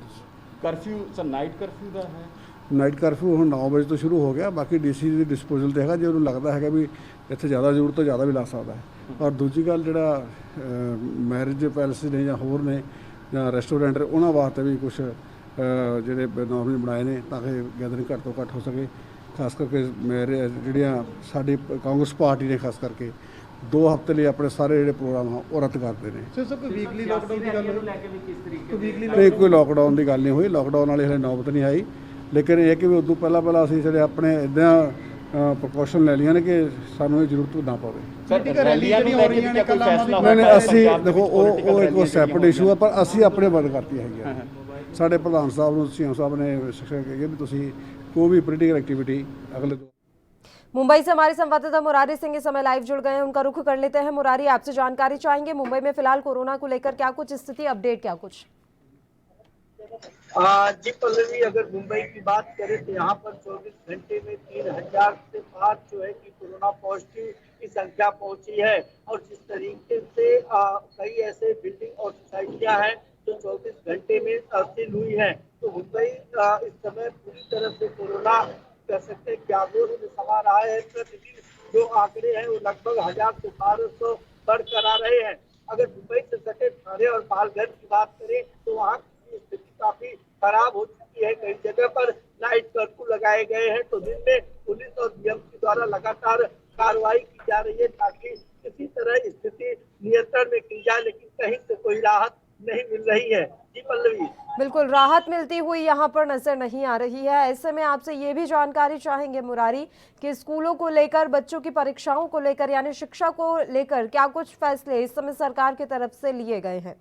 ਕਰਫਿਊ ਸਰ ਨਾਈਟ ਕਰਫਿਊ ਦਾ ਹੈ? ਨਾਈਟ ਕਰਫਿਊ ਹੁਣ 9 ਵਜੇ ਤੋਂ ਸ਼ੁਰੂ ਹੋ ਗਿਆ, ਬਾਕੀ ਡੀਸੀ ਦੀ ਡਿਸਪੋਜ਼ਲ ਤੇ ਹੈਗਾ, ਜੇ ਉਹਨੂੰ ਲੱਗਦਾ ਹੈਗਾ ਵੀ ਇੱਥੇ ਜ਼ਿਆਦਾ ਜ਼ਰੂਰਤ ਤੋਂ ਜ਼ਿਆਦਾ ਵੀ ਲਾ ਸਕਦਾ ਹੈ। ਔਰ ਦੂਜੀ ਗੱਲ, ਜਿਹੜਾ ਮੈਰਿਜ ਪੈਲੇਸ ਨੇ ਜਾਂ ਹੋਰ ਨੇ ਜਾਂ ਰੈਸਟੋਰੈਂਟ, ਉਹਨਾਂ ਵਾਸਤੇ ਵੀ ਕੁਝ ਜਿਹੜੇ ਨੋਰਮਲ ਬਣਾਏ ਨੇ ਤਾਂ ਕਿ ਗੈਦਰਿੰਗ ਘੱਟ ਤੋਂ ਘੱਟ ਹੋ ਸਕੇ। ਖਾਸ ਕਰਕੇ ਜਿਹੜੀਆਂ ਸਾਡੀ ਕਾਂਗਰਸ ਪਾਰਟੀ ਨੇ ਖਾਸ ਕਰਕੇ 2 ਹਫ਼ਤੇ ਲਈ ਆਪਣੇ ਸਾਰੇ ਜਿਹੜੇ ਪ੍ਰੋਗਰਾਮ ਆ ਉਹ ਰੱਦ ਕਰਦੇ ਨੇ। ਸਰ ਕੋਈ ਵੀਕਲੀ ਲੋਕਡਾਊਨ ਦੀ ਗੱਲ ਲੈ ਕੇ ਵੀ ਕਿਸ ਤਰੀਕੇ ਵੀਕਲੀ ਨਹੀਂ, ਕੋਈ ਲੋਕਡਾਊਨ ਦੀ ਗੱਲ ਨਹੀਂ ਹੋਈ, ਲੋਕਡਾਊਨ ਵਾਲੀ ਹਲੇ ਨੌਬਤ ਨਹੀਂ ਆਈ, ਲੇਕਿਨ ਇਹ ਕਿ ਵੀ ਉਦੋਂ ਪਹਿਲਾਂ ਅਸੀਂ ਜਿਹੜੇ ਆਪਣੇ ਇੱਦਾਂ ਪ੍ਰੀਕਾਸ਼ਨ ਲੈ ਲਈਆਂ ਨੇ ਕਿ ਸਾਨੂੰ ਇਹ ਜ਼ਰੂਰਤ ਨਾ ਪਵੇ। ਸਰ ਰੈਲੀਆਂ ਜਿਹੜੀਆਂ ਹੋ ਰਹੀਆਂ ਨੇ ਕੱਲ ਫੈਸਲਾ ਨਹੀਂ ਅਸੀਂ ਦੇਖੋ ਉਹ ਇੱਕ ਸੈਪਰੇਟ ਇਸ਼ੂ ਹੈ, ਪਰ ਅਸੀਂ ਆਪਣੇ ਬੰਦ ਕਰਤੀ ਹੈਗੀ। ਸਾਡੇ ਪ੍ਰਧਾਨ ਸਾਹਿਬ ਨੂੰ ਸੀਐਮ ਸਾਹਿਬ ਨੇ ਸਿੱਖਿਆ ਕਿ ਵੀ ਤੁਸੀਂ ਕੋਈ भी पोलिटिकल एक्टिविटी अगले मुंबई से हमारे संवाददाता मुरारी सिंह इस समय लाइव जुड़ गए हैं, उनका रुख कर लेते हैं। मुरारी, आपसे जानकारी चाहेंगे मुंबई में फिलहाल कोरोना को लेकर क्या कुछ स्थिति, अपडेट क्या कुछ? जी पल्लवी, अगर मुंबई की बात करें तो यहाँ पर 24 घंटे में 3000 से पार जो है कि कोरोना पॉजिटिव की संख्या पहुंची है। और जिस तरीके से कई ऐसे बिल्डिंग और सोसाइटियां हैं जो 24 घंटे में सील हुई है, तो मुंबई इस समय पूरी तरह से कोरोना कह सकते हैं क्यादों में समा रहा है। प्रतिदिन जो आंकड़े हैं वो लगभग 1000 से 1200 बढ़कर आ रहे हैं। अगर मुंबई से सटे थाने और पालघर की बात करें तो वहाँ की स्थिति काफी खराब हो चुकी है। कई जगह पर नाइट कर्फ्यू लगाए गए हैं, तो दिन में पुलिस और बीएमसी द्वारा लगातार कार्रवाई की जा रही है ताकि किसी तरह स्थिति नियंत्रण में की जाए, लेकिन कहीं से कोई राहत नहीं मिल रही है। जी पल्लवी, बिल्कुल राहत मिलती हुई यहाँ पर नजर नहीं आ रही है। ऐसे में आपसे ये भी जानकारी चाहेंगे मुरारी कि स्कूलों को लेकर, बच्चों की परीक्षाओं को लेकर यानी शिक्षा को लेकर क्या कुछ फैसले इस समय सरकार की तरफ से लिए गए हैं?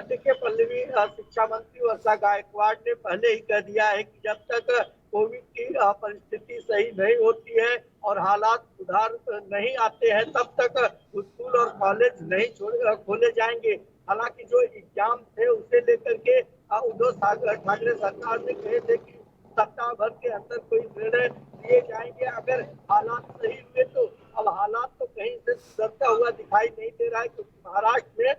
देखिए पल्लवी, शिक्षा मंत्री वर्षा गायकवाड़ ने पहले ही कह दिया है कि जब तक कोविड की परिस्थिति सही नहीं होती है और हालात सुधार नहीं आते हैं तब तक स्कूल और कॉलेज नहीं खोले जाएंगे। हालांकि जो एग्जाम थे उसे लेकर के उद्धव ठाकरे सरकार ने कहे थे कि सप्ताह भर के अंदर कोई निर्णय लिए जाएंगे। अगर हालात सही हुए तो अब हालात तो कहीं से सुधरता हुआ दिखाई नहीं दे रहा है, क्योंकि महाराष्ट्र में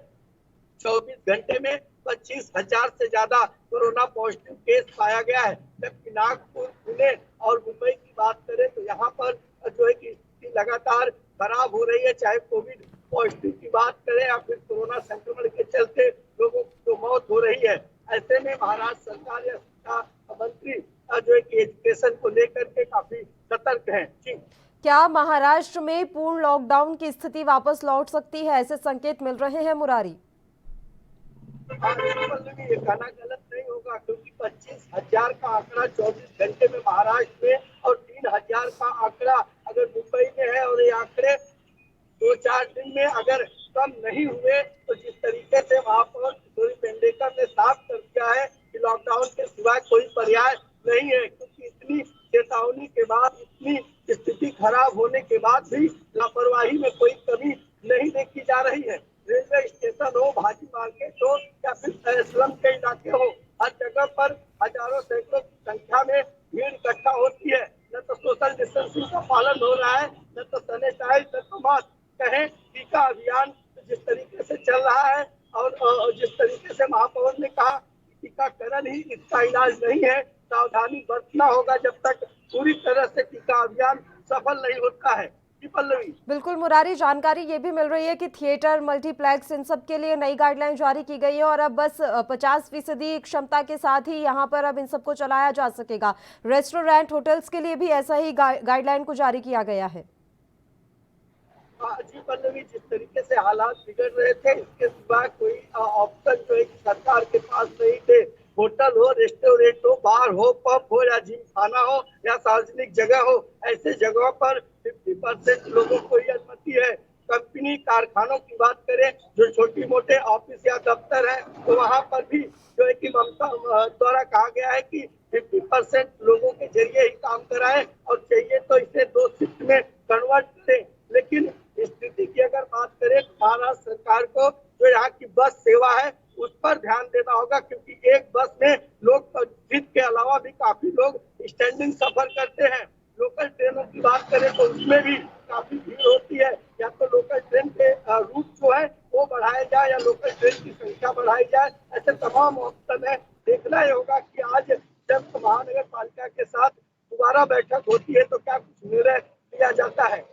24 घंटे में 25,000 से ज्यादा कोरोना पॉजिटिव केस पाया गया है। जबकि नागपुर, पुणे और मुंबई की बात करें तो यहाँ पर जो है कि स्थिति लगातार खराब हो रही है। चाहे कोविड पॉजिटिव की बात करें या फिर कोरोना संक्रमण के चलते लोगों की तो मौत हो रही है। ऐसे में महाराष्ट्र सरकार या शिक्षा मंत्री जो है कि एजुकेशन को लेकर के काफी सतर्क है। जी, क्या महाराष्ट्र में पूर्ण लॉकडाउन की स्थिति वापस लौट सकती है, ऐसे संकेत मिल रहे हैं मुरारी? ये कहना गलत नहीं होगा, क्योंकि 25,000 का आंकड़ा 24 घंटे में महाराष्ट्र में और 3,000 का आंकड़ा अगर मुंबई में है, और ये आंकड़े 2-4 दिन में अगर कम नहीं हुए तो जिस तरीके से महापौर किशोरी पेडनेकर ने साफ कर दिया है कि लॉकडाउन के सिवाय कोई पर्याय नहीं है, क्योंकि इतनी चेतावनी के बाद, इतनी स्थिति खराब होने के बाद भी लापरवाही में कोई कमी नहीं देखी जा रही है। रेलवे स्टेशन हो, भाजी मार्केट हो या फिर स्लम के इलाके हो, हर जगह पर हजारों सैकड़ों की संख्या में भीड़ इकट्ठा होती है। न तो सोशल डिस्टेंसिंग का पालन हो रहा है, न तो सैनिटाइज, न तो मास्क। कहें टीका अभियान जिस तरीके से चल रहा है और जिस तरीके से महापौर ने कहा टीकाकरण ही इसका इलाज नहीं है, सावधानी बरतना होगा जब तक पूरी तरह से टीका अभियान सफल नहीं होता है। पल्लवी, बिल्कुल मुरारी, जानकारी ये भी मिल रही है कि थिएटर, मल्टीप्लेक्स, इन सब के लिए नई गाइडलाइन जारी की गई है और अब बस 50% क्षमता के साथ ही यहाँ पर अब इन सबको चलाया जा सकेगा। रेस्टोरेंट, होटल्स के लिए भी ऐसा ही गाइडलाइन को जारी किया गया है। जी पल्लवी, जिस तरीके से हालात बिगड़ रहे थे इसके सिवा कोई ऑप्शन जो है सरकार के पास नहीं थे। होटल हो, रेस्टोरेंट हो, बार हो, पब हो या जिम खाना हो या सार्वजनिक जगह हो, ऐसे जगहों पर 50% लोगों को ही अनुमति है। कंपनी, कारखानों की बात करें, जो छोटी मोटे ऑफिस या दफ्तर है, तो वहां पर भी जो है कि ममता द्वारा कहा गया है कि 50% लोगों के जरिए ही काम कराएं और चाहिए तो इसे 2 शिफ्ट में कन्वर्ट करें। लेकिन स्थिति की अगर बात करें तो महाराष्ट्र सरकार को जो यहाँ की बस सेवा है उस पर ध्यान देना होगा, क्योंकि एक बस में लोग सीट के अलावा भी काफी लोग स्टैंडिंग सफर करते हैं। लोकल ट्रेनों की बात करें तो उसमें भी काफी भीड़ होती है। या तो लोकल ट्रेन के रूट जो है वो बढ़ाया जाए या लोकल ट्रेन की संख्या बढ़ाई जाए। ऐसे तमाम ऑप्शन है। देखना ही होगा कि आज जब महानगर पालिका के साथ दोबारा बैठक होती है तो क्या कुछ निर्णय लिया जाता है।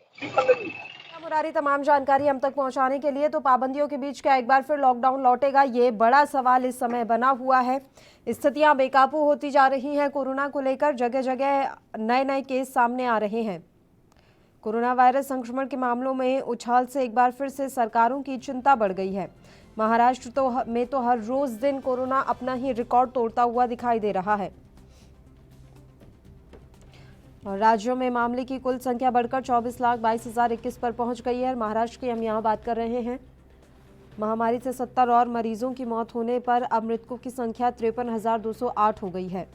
मुरारी, तमाम जानकारी हम तक पहुंचाने के लिए। तो पाबंदियों के बीच क्या एक बार फिर लॉकडाउन लौटेगा, ये बड़ा सवाल इस समय बना हुआ है। स्थितियां बेकाबू होती जा रही हैं कोरोना को लेकर, जगह जगह नए नए केस सामने आ रहे हैं। कोरोना वायरस संक्रमण के मामलों में उछाल से एक बार फिर से सरकारों की चिंता बढ़ गई है। महाराष्ट्र में तो हर रोज दिन कोरोना अपना ही रिकॉर्ड तोड़ता हुआ दिखाई दे रहा है और राज्यों में मामले की कुल संख्या बढ़कर 24,22,021 पर पहुंच गई है। महाराष्ट्र की हम यहां बात कर रहे हैं। महामारी से 70 और मरीजों की मौत होने पर अब मृतकों की संख्या 53,208 हो गई है।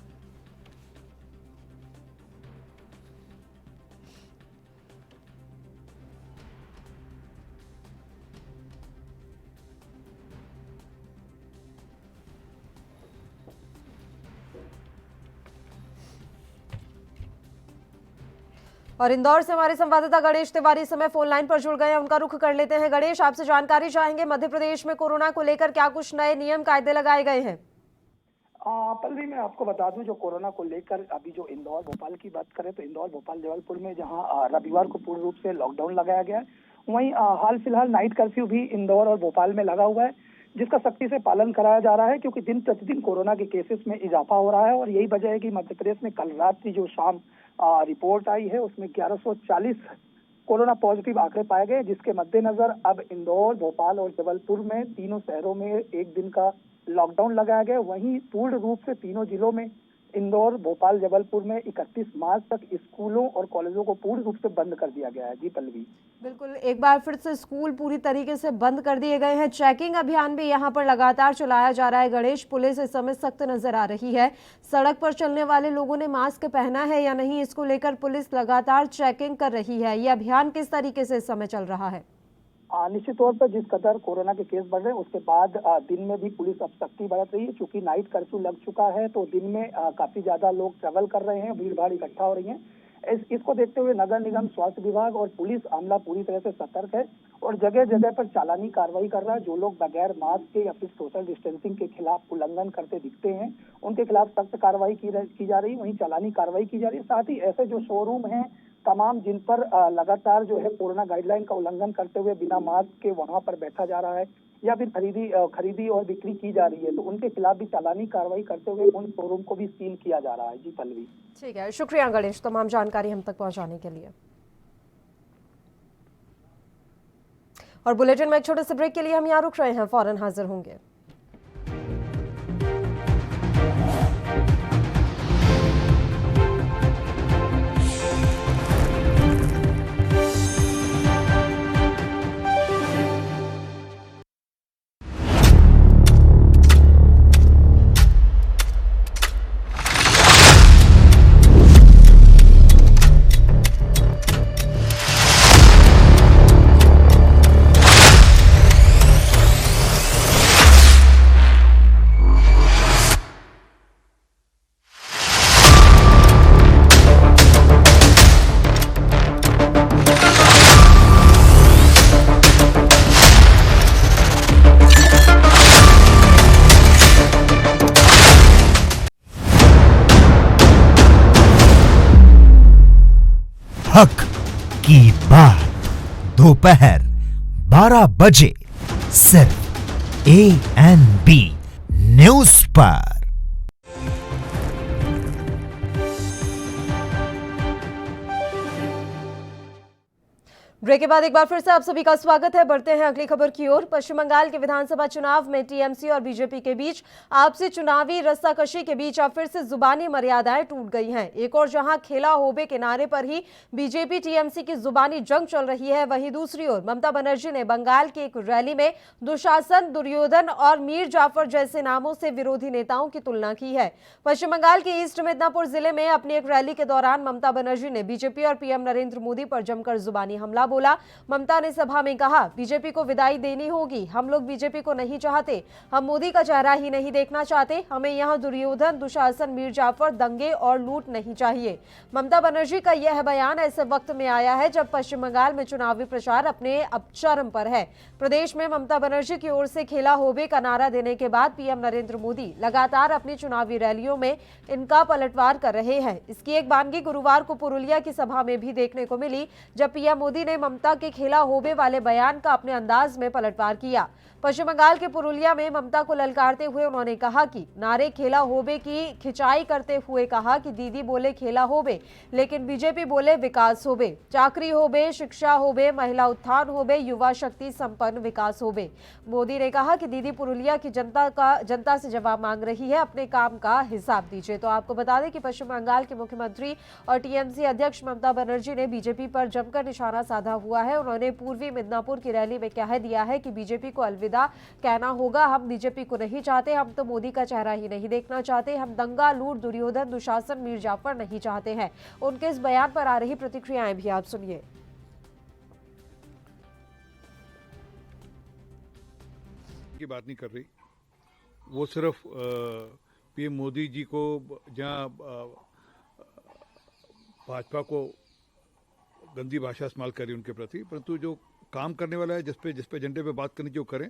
और इंदौर से हमारे संवाददाता गणेश तिवारी समय फोन लाइन पर जुड़ गए हैं, उनका रुख कर लेते हैं। गणेश, आपसे जानकारी चाहेंगे, मध्य प्रदेश में कोरोना को लेकर क्या कुछ नए नियम कायदे लगाए गए हैं? पल्लवी, मैं आपको बता दूं, जो कोरोना को लेकर अभी जो इंदौर भोपाल की बात करें तो इंदौर भोपाल जबलपुर में जहां रविवार को पूर्ण रूप से लॉकडाउन लगाया गया है, वहीं हाल फिलहाल नाइट कर्फ्यू भी इंदौर और भोपाल में लगा हुआ है, जिसका सख्ती से पालन कराया जा रहा है, क्योंकि दिन प्रतिदिन कोरोना के केसेस में इजाफा हो रहा है। और यही वजह है कि मध्य प्रदेश में कल रात की जो शाम रिपोर्ट आई है उसमें 1140 कोरोना पॉजिटिव आंकड़े पाए गए, जिसके मद्देनजर अब इंदौर, भोपाल और जबलपुर में तीनों शहरों में एक दिन का लॉकडाउन लगाया गया। वहीं पूर्ण रूप से तीनों जिलों में इंदौर, भोपाल, जबलपुर में 31 मार्च तक स्कूलों और कॉलेजों को पूर्ण रूप से बंद कर दिया गया है। जी पल्लवी, बिल्कुल, एक बार फिर से स्कूल पूरी तरीके से बंद कर दिए गए हैं। चेकिंग अभियान भी यहां पर लगातार चलाया जा रहा है। गणेश, पुलिस इस समय सख्त नजर आ रही है। सड़क पर चलने वाले लोगों ने मास्क पहना है या नहीं, इसको लेकर पुलिस लगातार चेकिंग कर रही है। ये अभियान किस तरीके से इस समय चल रहा है? निश्चित तौर पर जिस कदर कोरोना के केस बढ़ रहे हैं उसके बाद दिन में भी पुलिस अब सख्ती बरत रही है, क्योंकि नाइट कर्फ्यू लग चुका है तो दिन में काफी ज्यादा लोग ट्रेवल कर रहे हैं, भीड़ भाड़ इकट्ठा हो रही है। इसको देखते हुए नगर निगम, स्वास्थ्य विभाग और पुलिस अमला पूरी तरह से सतर्क है और जगह जगह पर चालानी कार्रवाई कर रहा है। जो लोग बगैर मास्क के या फिर सोशल डिस्टेंसिंग के खिलाफ उल्लंघन करते दिखते हैं उनके खिलाफ सख्त कार्रवाई की जा रही है, वहीं चालानी कार्रवाई की जा रही है। साथ ही ऐसे जो शोरूम हैं तमाम जिन पर लगातार जो है कोरोना गाइडलाइन का उल्लंघन करते हुए बिना मास्क के वहां पर बैठा जा रहा है या फिर खरीदी और बिक्री की जा रही है, तो उनके खिलाफ भी चालानी कार्रवाई करते हुए उन शोरूम को भी सील किया जा रहा है। जी पल्लवी, ठीक है, शुक्रिया गणेश तमाम जानकारी हम तक पहुंचाने के लिए। और बुलेटिन में एक छोटे से ब्रेक के लिए हम यहाँ रुक रहे हैं, फौरन हाजिर होंगे। हक की बात दोपहर 12 बजे सिर्फ ANB न्यूज पर। ब्रेक के बाद एक बार फिर से आप सभी का स्वागत है। बढ़ते हैं अगली खबर की ओर। पश्चिम बंगाल के विधानसभा चुनाव में टीएमसी और बीजेपी के बीच आपसी चुनावी रस्साकशी के बीच अब फिर से जुबानी मर्यादाएं टूट गई हैं। एक और जहां खेला होबे के नारे पर ही बीजेपी टीएमसी की जुबानी जंग चल रही है, वहीं दूसरी ओर ममता बनर्जी ने बंगाल की एक रैली में दुशासन, दुर्योधन और मीर जाफर जैसे नामों से विरोधी नेताओं की तुलना की है। पश्चिम बंगाल के ईस्ट मिदनापुर जिले में अपनी एक रैली के दौरान ममता बनर्जी ने बीजेपी और पीएम नरेंद्र मोदी पर जमकर जुबानी हमला बोला। ममता ने सभा में कहा, बीजेपी को विदाई देनी होगी, हम लोग बीजेपी को नहीं चाहते, हम मोदी का चेहरा ही नहीं देखना चाहते, हमें यहाँ दुर्योधन, दुशासन, मीर जाफर, दंगे और लूट नहीं चाहिए। ममता बनर्जी का यह बयान ऐसे वक्त में आया है जब पश्चिम बंगाल में चुनावी प्रचार अपने अब चरम पर है। प्रदेश में ममता बनर्जी की ओर से खेला होबे का नारा देने के बाद पीएम नरेंद्र मोदी लगातार अपनी चुनावी रैलियों में इनका पलटवार कर रहे हैं। इसकी एक बानगी गुरुवार को पुरुलिया की सभा में भी देखने को मिली, जब पीएम मोदी ने ममता के खेला होबे वाले बयान का अपने अंदाज में पलटवार किया। पश्चिम बंगाल के पुरुलिया में ममता को ललकारते हुए उन्होंने कहा कि नारे खेला होबे की खिंचाई करते हुए कहा कि दीदी बोले खेला होबे, लेकिन बीजेपी बोले विकास होबे, चाकरी होबे, शिक्षा होबे, महिला उत्थान होबे, युवा शक्ति संपन्न विकास होबे। मोदी ने कहा कि दीदी पुरुलिया की जनता से जवाब मांग रही है, अपने काम का हिसाब दीजिए। तो आपको बता दें कि पश्चिम बंगाल के मुख्यमंत्री और टीएमसी अध्यक्ष ममता बनर्जी ने बीजेपी पर जमकर निशाना साधा हुआ है। उन्होंने पूर्वी मिदनापुर की रैली में कह दिया है कि बीजेपी को अलविदा कहना होगा। हम बीजेपी को नहीं चाहते, हम तो मोदी का चेहरा ही नहीं देखना चाहते, हम दंगा, लूट, दुर्योधन, दुशासन, मीर जाफर नहीं चाहते हैं। उनके इस बयान पर आ रही प्रतिक्रियाएं भी आप सुनिए। की बात नहीं कर रही, वो सिर्फ पीएम मोदी जी को जहां भाजपा को गंदी भाषा इस्तेमाल करी उनके प्रति, परंतु जो काम करने वाला है, जिस पे एजेंडे पे बात करनी जो करें,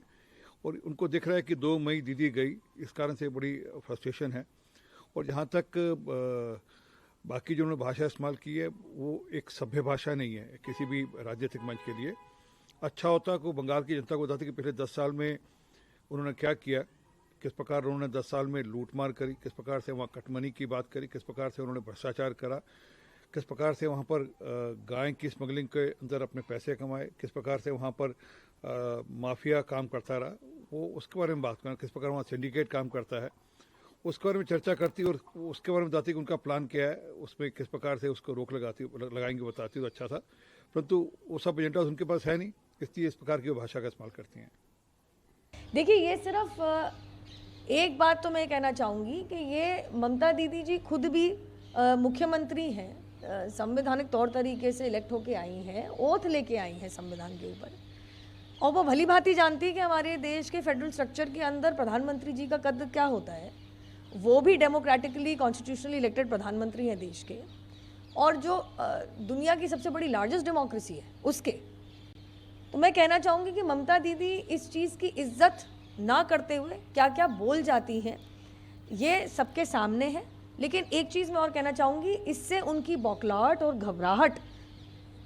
और उनको दिख रहा है कि 2 मई दीदी गई, इस कारण से बड़ी फ्रस्ट्रेशन है। और जहाँ तक बाकी जो उन्होंने भाषा इस्तेमाल की है वो एक सभ्य भाषा नहीं है किसी भी राजनीतिक मंच के लिए। अच्छा होता को बंगाल की जनता को बताते कि पिछले 10 साल में उन्होंने क्या किया, किस प्रकार उन्होंने 10 साल में लूटमार करी, किस प्रकार से वहाँ कटमनी की बात करी, किस प्रकार से उन्होंने भ्रष्टाचार करा, किस प्रकार से वहाँ पर गाय की स्मगलिंग के अंदर अपने पैसे कमाए, किस प्रकार से वहाँ पर माफिया काम करता रहा, वो उसके बारे में बात करना, किस प्रकार वहाँ सिंडिकेट काम करता है उसके बारे में चर्चा करती और उसके बारे में बताती कि उनका प्लान क्या है, उसमें किस प्रकार से उसको रोक लगाएंगे बताती तो अच्छा था, परंतु वो सब एजेंडा उनके पास है नहीं, इसलिए इस प्रकार की वो भाषा का इस्तेमाल करती हैं। देखिए, ये सिर्फ एक बात तो मैं कहना चाहूँगी कि ये ममता दीदी जी खुद भी मुख्यमंत्री हैं, संवैधानिक तौर तरीके से इलेक्ट होके आई हैं, ओथ लेके आई हैं संविधान के ऊपर, और वो भली भांति जानती है कि हमारे देश के फेडरल स्ट्रक्चर के अंदर प्रधानमंत्री जी का कद क्या होता है। वो भी डेमोक्रेटिकली कॉन्स्टिट्यूशनली इलेक्टेड प्रधानमंत्री हैं देश के, और जो दुनिया की सबसे बड़ी लार्जेस्ट डेमोक्रेसी है उसके। तो मैं कहना चाहूँगी कि ममता दीदी इस चीज़ की इज्जत ना करते हुए क्या क्या बोल जाती हैं ये सबके सामने है। लेकिन एक चीज़ मैं और कहना चाहूँगी, इससे उनकी बौखलाहट और घबराहट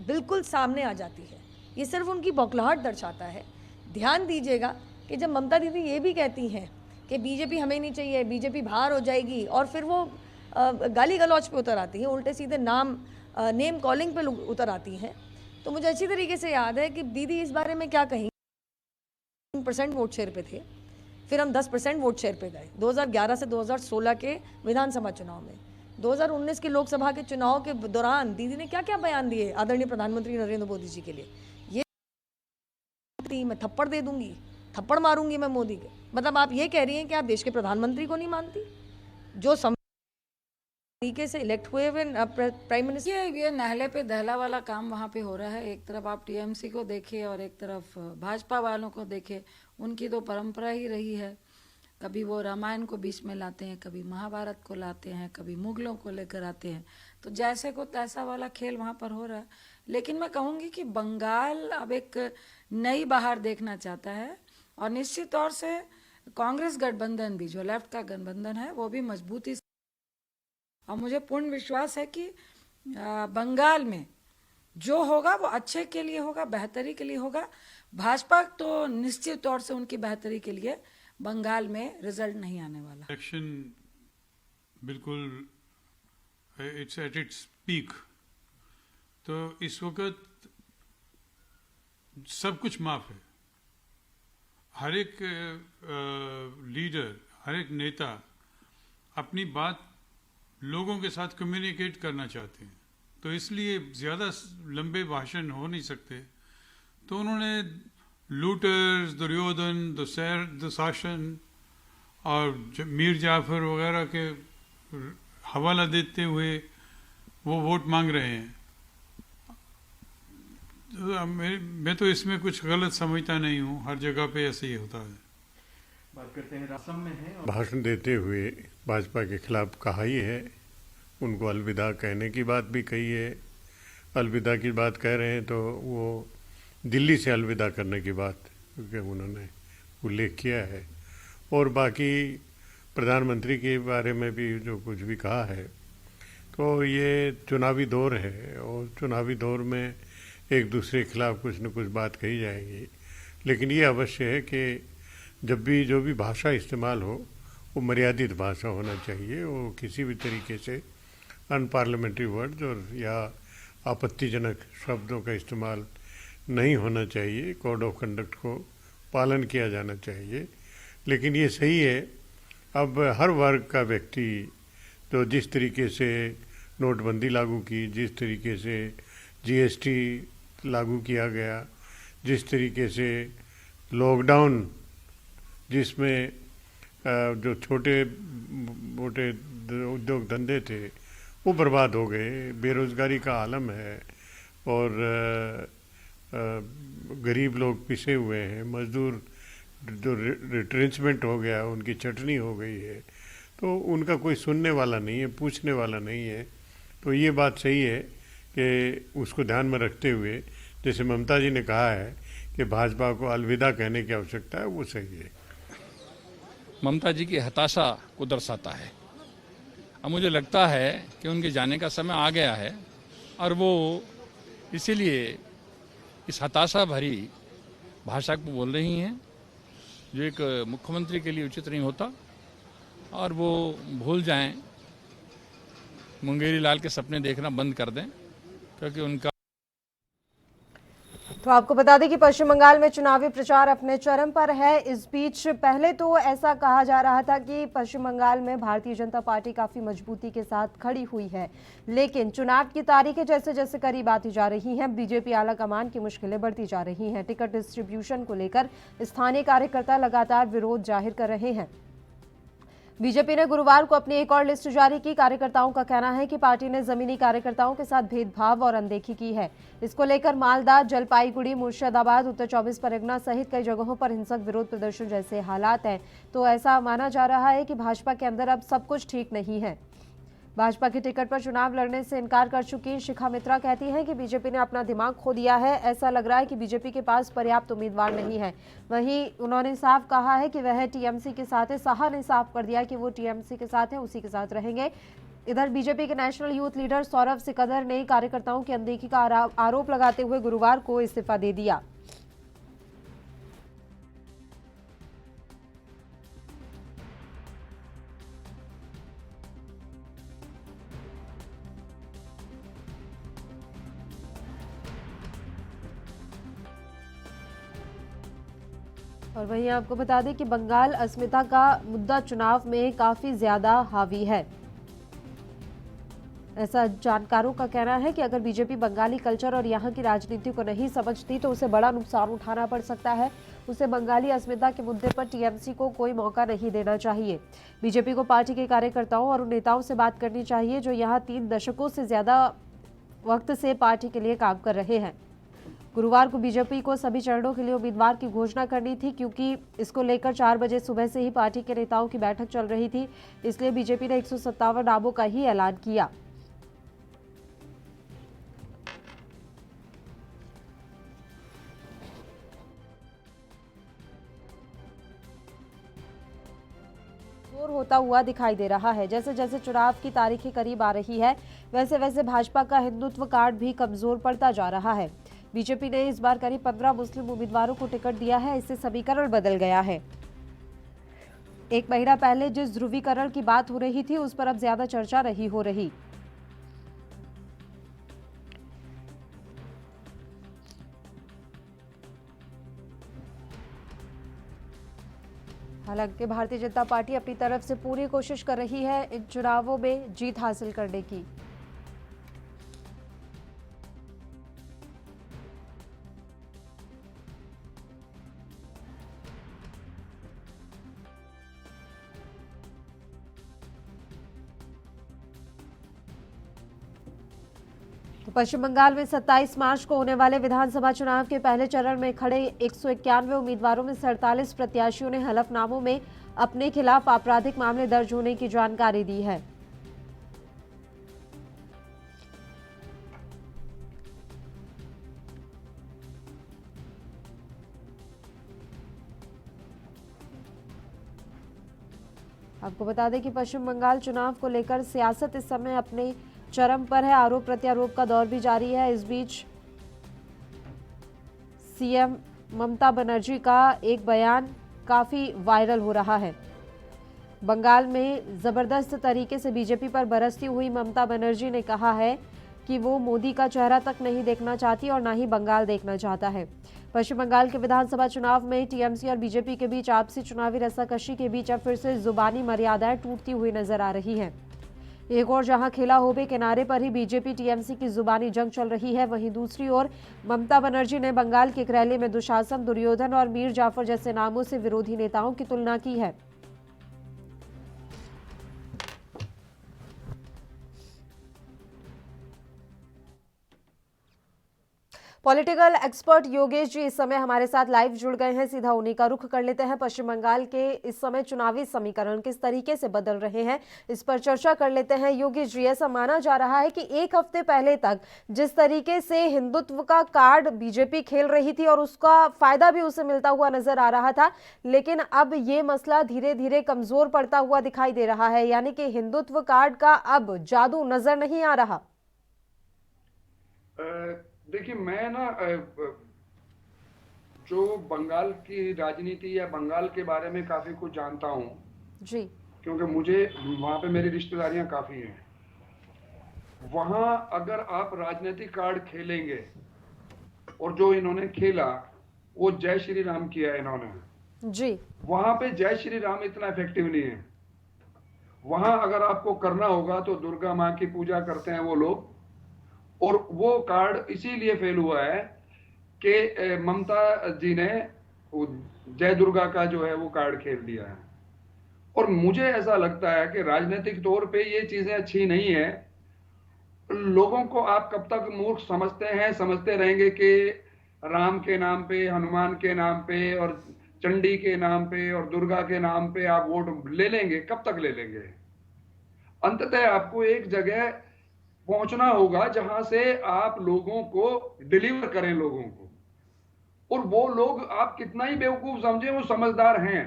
बिल्कुल सामने आ जाती है। ये सिर्फ उनकी बौखलाहट दर्शाता है। ध्यान दीजिएगा कि जब ममता दीदी ये भी कहती हैं कि बीजेपी हमें नहीं चाहिए, बीजेपी बाहर हो जाएगी, और फिर वो गाली गलौज पे उतर आती हैं, उल्टे सीधे नेम कॉलिंग पे उतर आती हैं, तो मुझे अच्छी तरीके से याद है कि दीदी इस बारे में क्या कहीं 3% वोट शेयर पे थे, फिर हम 10% वोट शेयर पे गए 2011 से 2016 के विधानसभा चुनाव में। 2019 के लोकसभा के चुनाव के दौरान दीदी ने क्या क्या बयान दिए आदरणीय प्रधानमंत्री नरेंद्र मोदी जी के लिए। ये मैं थप्पड़ दे दूंगी, थप्पड़ मारूंगी मैं मोदी के, मतलब आप ये कह रही हैं कि आप देश के प्रधानमंत्री को नहीं मानती जो तरीके से इलेक्ट हुए प्राइम मिनिस्टर। ये नहले पे दहला वाला काम वहाँ पे हो रहा है। एक तरफ आप टीएमसी को देखें और एक तरफ भाजपा वालों को देखें, उनकी तो परंपरा ही रही है, कभी वो रामायण को बीच में लाते हैं, कभी महाभारत को लाते हैं, कभी मुगलों को लेकर आते हैं, तो जैसे को तैसा वाला खेल वहाँ पर हो रहा है। लेकिन मैं कहूँगी कि बंगाल अब एक नई बहार देखना चाहता है, और निश्चित तौर से कांग्रेस गठबंधन भी, जो लेफ्ट का गठबंधन है, वो भी मजबूती से, और मुझे पूर्ण विश्वास है कि बंगाल में जो होगा वो अच्छे के लिए होगा, बेहतरी के लिए होगा। भाजपा तो निश्चित तौर से उनकी बेहतरी के लिए बंगाल में रिजल्ट नहीं आने वाला। इलेक्शन बिल्कुल इट्स एट इट्स पीक, तो इस वक्त सब कुछ माफ है। हर एक लीडर, हर एक नेता अपनी बात लोगों के साथ कम्युनिकेट करना चाहते हैं, तो इसलिए ज़्यादा लंबे भाषण हो नहीं सकते, तो उन्होंने लूटर्स, दुर्योधन, दुशासन और मीर जाफर वगैरह के हवाला देते हुए वो वोट मांग रहे हैं। तो मैं तो इसमें कुछ गलत समझता नहीं हूँ, हर जगह पे ऐसे ही होता है। बात करते हैं असम में है। भाषण देते हुए भाजपा के खिलाफ कहा ही है, उनको अलविदा कहने की बात भी कही है। अलविदा की बात कह रहे हैं तो वो दिल्ली से अलविदा करने की बात क्योंकि उन्होंने उल्लेख किया है, और बाकी प्रधानमंत्री के बारे में भी जो कुछ भी कहा है, तो ये चुनावी दौर है, और चुनावी दौर में एक दूसरे के खिलाफ कुछ न कुछ बात कही जाएगी। लेकिन ये अवश्य है कि जब भी जो भी भाषा इस्तेमाल हो वो मर्यादित भाषा होना चाहिए, वो किसी भी तरीके से अनपार्लियामेंट्री वर्ड्स और या आपत्तिजनक शब्दों का इस्तेमाल नहीं होना चाहिए। कोड ऑफ कंडक्ट को पालन किया जाना चाहिए। लेकिन ये सही है, अब हर वर्ग का व्यक्ति तो जिस तरीके से नोटबंदी लागू की, जिस तरीके से जीएसटी लागू किया गया, जिस तरीके से लॉकडाउन जिसमें जो छोटे मोटे उद्योग धंधे थे वो बर्बाद हो गए, बेरोज़गारी का आलम है और गरीब लोग पिसे हुए हैं, मज़दूर जो रिट्रेंचमेंट हो गया उनकी चटनी हो गई है, तो उनका कोई सुनने वाला नहीं है, पूछने वाला नहीं है। तो ये बात सही है कि उसको ध्यान में रखते हुए जैसे ममता जी ने कहा है कि भाजपा को अलविदा कहने की आवश्यकता है, वो सही है। ममता जी की हताशा को दर्शाता है। अब मुझे लगता है कि उनके जाने का समय आ गया है और वो इसीलिए इस हताशा भरी भाषा को बोल रही हैं जो एक मुख्यमंत्री के लिए उचित नहीं होता, और वो भूल जाएं, मुंगेरी लाल के सपने देखना बंद कर दें, क्योंकि उनका। तो आपको बता दें कि पश्चिम बंगाल में चुनावी प्रचार अपने चरम पर है। इस बीच पहले तो ऐसा कहा जा रहा था कि पश्चिम बंगाल में भारतीय जनता पार्टी काफी मजबूती के साथ खड़ी हुई है, लेकिन चुनाव की तारीखें जैसे जैसे करीब आती जा रही हैं, बीजेपी आला कमान की मुश्किलें बढ़ती जा रही हैं। टिकट डिस्ट्रीब्यूशन को लेकर स्थानीय कार्यकर्ता लगातार विरोध जाहिर कर रहे हैं। बीजेपी ने गुरुवार को अपनी एक और लिस्ट जारी की। कार्यकर्ताओं का कहना है कि पार्टी ने जमीनी कार्यकर्ताओं के साथ भेदभाव और अनदेखी की है। इसको लेकर मालदा, जलपाईगुड़ी, मुर्शिदाबाद, उत्तर 24 परगना सहित कई जगहों पर हिंसक विरोध प्रदर्शन जैसे हालात हैं। तो ऐसा माना जा रहा है कि भाजपा के अंदर अब सब कुछ ठीक नहीं है। भाजपा की टिकट पर चुनाव लड़ने से इनकार कर चुकी शिखा मित्रा कहती हैं कि बीजेपी ने अपना दिमाग खो दिया है। ऐसा लग रहा है कि बीजेपी के पास पर्याप्त उम्मीदवार नहीं है। वहीं उन्होंने साफ कहा है कि वह टीएमसी के साथ है। साहा ने साफ कर दिया कि वो टीएमसी के साथ है, उसी के साथ रहेंगे। इधर बीजेपी के national youth leader Saurabh Sikdar ने कार्यकर्ताओं की अनदेखी का आरोप लगाते हुए गुरुवार को इस्तीफा दे दिया। और वहीं आपको बता दें कि बंगाल अस्मिता का मुद्दा चुनाव में काफी ज्यादा हावी है। ऐसा जानकारों का कहना है कि अगर बीजेपी बंगाली कल्चर और यहाँ की राजनीति को नहीं समझती तो उसे बड़ा नुकसान उठाना पड़ सकता है। उसे बंगाली अस्मिता के मुद्दे पर टीएमसी को कोई मौका नहीं देना चाहिए। बीजेपी को पार्टी के कार्यकर्ताओं और उन नेताओं से बात करनी चाहिए जो यहाँ 3 दशकों से ज्यादा वक्त से पार्टी के लिए काम कर रहे हैं। गुरुवार को बीजेपी को सभी चरणों के लिए उम्मीदवार की घोषणा करनी थी, क्योंकि इसको लेकर 4 बजे सुबह से ही पार्टी के नेताओं की बैठक चल रही थी। इसलिए बीजेपी ने 157 नामों का ही ऐलान किया। होता हुआ दिखाई दे रहा है। जैसे जैसे चुनाव की तारीखें करीब आ रही है, वैसे वैसे भाजपा का हिंदुत्व कार्ड भी कमजोर पड़ता जा रहा है। बीजेपी ने इस बार करीब 15 मुस्लिम उम्मीदवारों को टिकट दिया है। इससे समीकरण बदल गया है। एक महीना पहले जिस ध्रुवीकरण की बात हो रही थी, उस पर अब ज्यादा चर्चा नहीं हो रही। हालांकि भारतीय जनता पार्टी अपनी तरफ से पूरी कोशिश कर रही है इन चुनावों में जीत हासिल करने की। तो पश्चिम बंगाल में 27 मार्च को होने वाले विधानसभा चुनाव के पहले चरण में खड़े 191 उम्मीदवारों में 47 प्रत्याशियों ने हलफनामों में अपने खिलाफ आपराधिक मामले दर्ज होने की जानकारी दी है। आपको बता दें कि पश्चिम बंगाल चुनाव को लेकर सियासत इस समय अपने चरम पर है। आरोप प्रत्यारोप का दौर भी जारी है। इस बीच सीएम ममता बनर्जी का एक बयान काफी वायरल हो रहा है। बंगाल में जबरदस्त तरीके से बीजेपी पर बरसती हुई ममता बनर्जी ने कहा है कि वो मोदी का चेहरा तक नहीं देखना चाहती और ना ही बंगाल देखना चाहता है। पश्चिम बंगाल के विधानसभा चुनाव में टीएमसी और बीजेपी के बीच आपसी चुनावी रस्साकशी के बीच अब फिर से जुबानी मर्यादाएं टूटती हुई नजर आ रही हैं। एक और जहां खेला होबे के नारे पर ही बीजेपी टीएमसी की जुबानी जंग चल रही है, वहीं दूसरी ओर ममता बनर्जी ने बंगाल के एक रैली में दुशासन, दुर्योधन और मीर जाफर जैसे नामों से विरोधी नेताओं की तुलना की है। पॉलिटिकल एक्सपर्ट योगेश जी इस समय हमारे साथ लाइव जुड़ गए हैं, सीधा उन्हीं का रुख कर लेते हैं। पश्चिम बंगाल के इस समय चुनावी समीकरण किस तरीके से बदल रहे हैं, इस पर चर्चा कर लेते हैं। योगेश जी, ऐसा माना जा रहा है कि एक हफ्ते पहले तक जिस तरीके से हिंदुत्व का कार्ड बीजेपी खेल रही थी और उसका फायदा भी उसे मिलता हुआ नजर आ रहा था, लेकिन अब ये मसला धीरे धीरे कमजोर पड़ता हुआ दिखाई दे रहा है, यानी कि हिंदुत्व कार्ड का अब जादू नजर नहीं आ रहा। देखिए, मैं ना जो बंगाल की राजनीति या बंगाल के बारे में काफी कुछ जानता हूँ जी, क्योंकि मुझे वहां पे मेरी रिश्तेदारियां काफी हैं। वहां अगर आप राजनीतिक कार्ड खेलेंगे और जो इन्होंने खेला वो जय श्री राम किया है इन्होंने जी, वहां पे जय श्री राम इतना इफेक्टिव नहीं है। वहां अगर आपको करना होगा तो दुर्गा माँ की पूजा करते हैं वो लोग, और वो कार्ड इसीलिए फेल हुआ है कि ममता जी ने जय दुर्गा का जो है वो कार्ड खेल दिया है। और मुझे ऐसा लगता है कि राजनीतिक तौर पे ये चीजें अच्छी नहीं है। लोगों को आप कब तक मूर्ख समझते रहेंगे कि राम के नाम पे, हनुमान के नाम पे और चंडी के नाम पे और दुर्गा के नाम पे आप वोट ले लेंगे? कब तक ले लेंगे? अंततः आपको एक जगह पहुंचना होगा जहां से आप लोगों को डिलीवर करें लोगों को, और वो लोग आप कितना ही बेवकूफ समझे, वो समझदार हैं,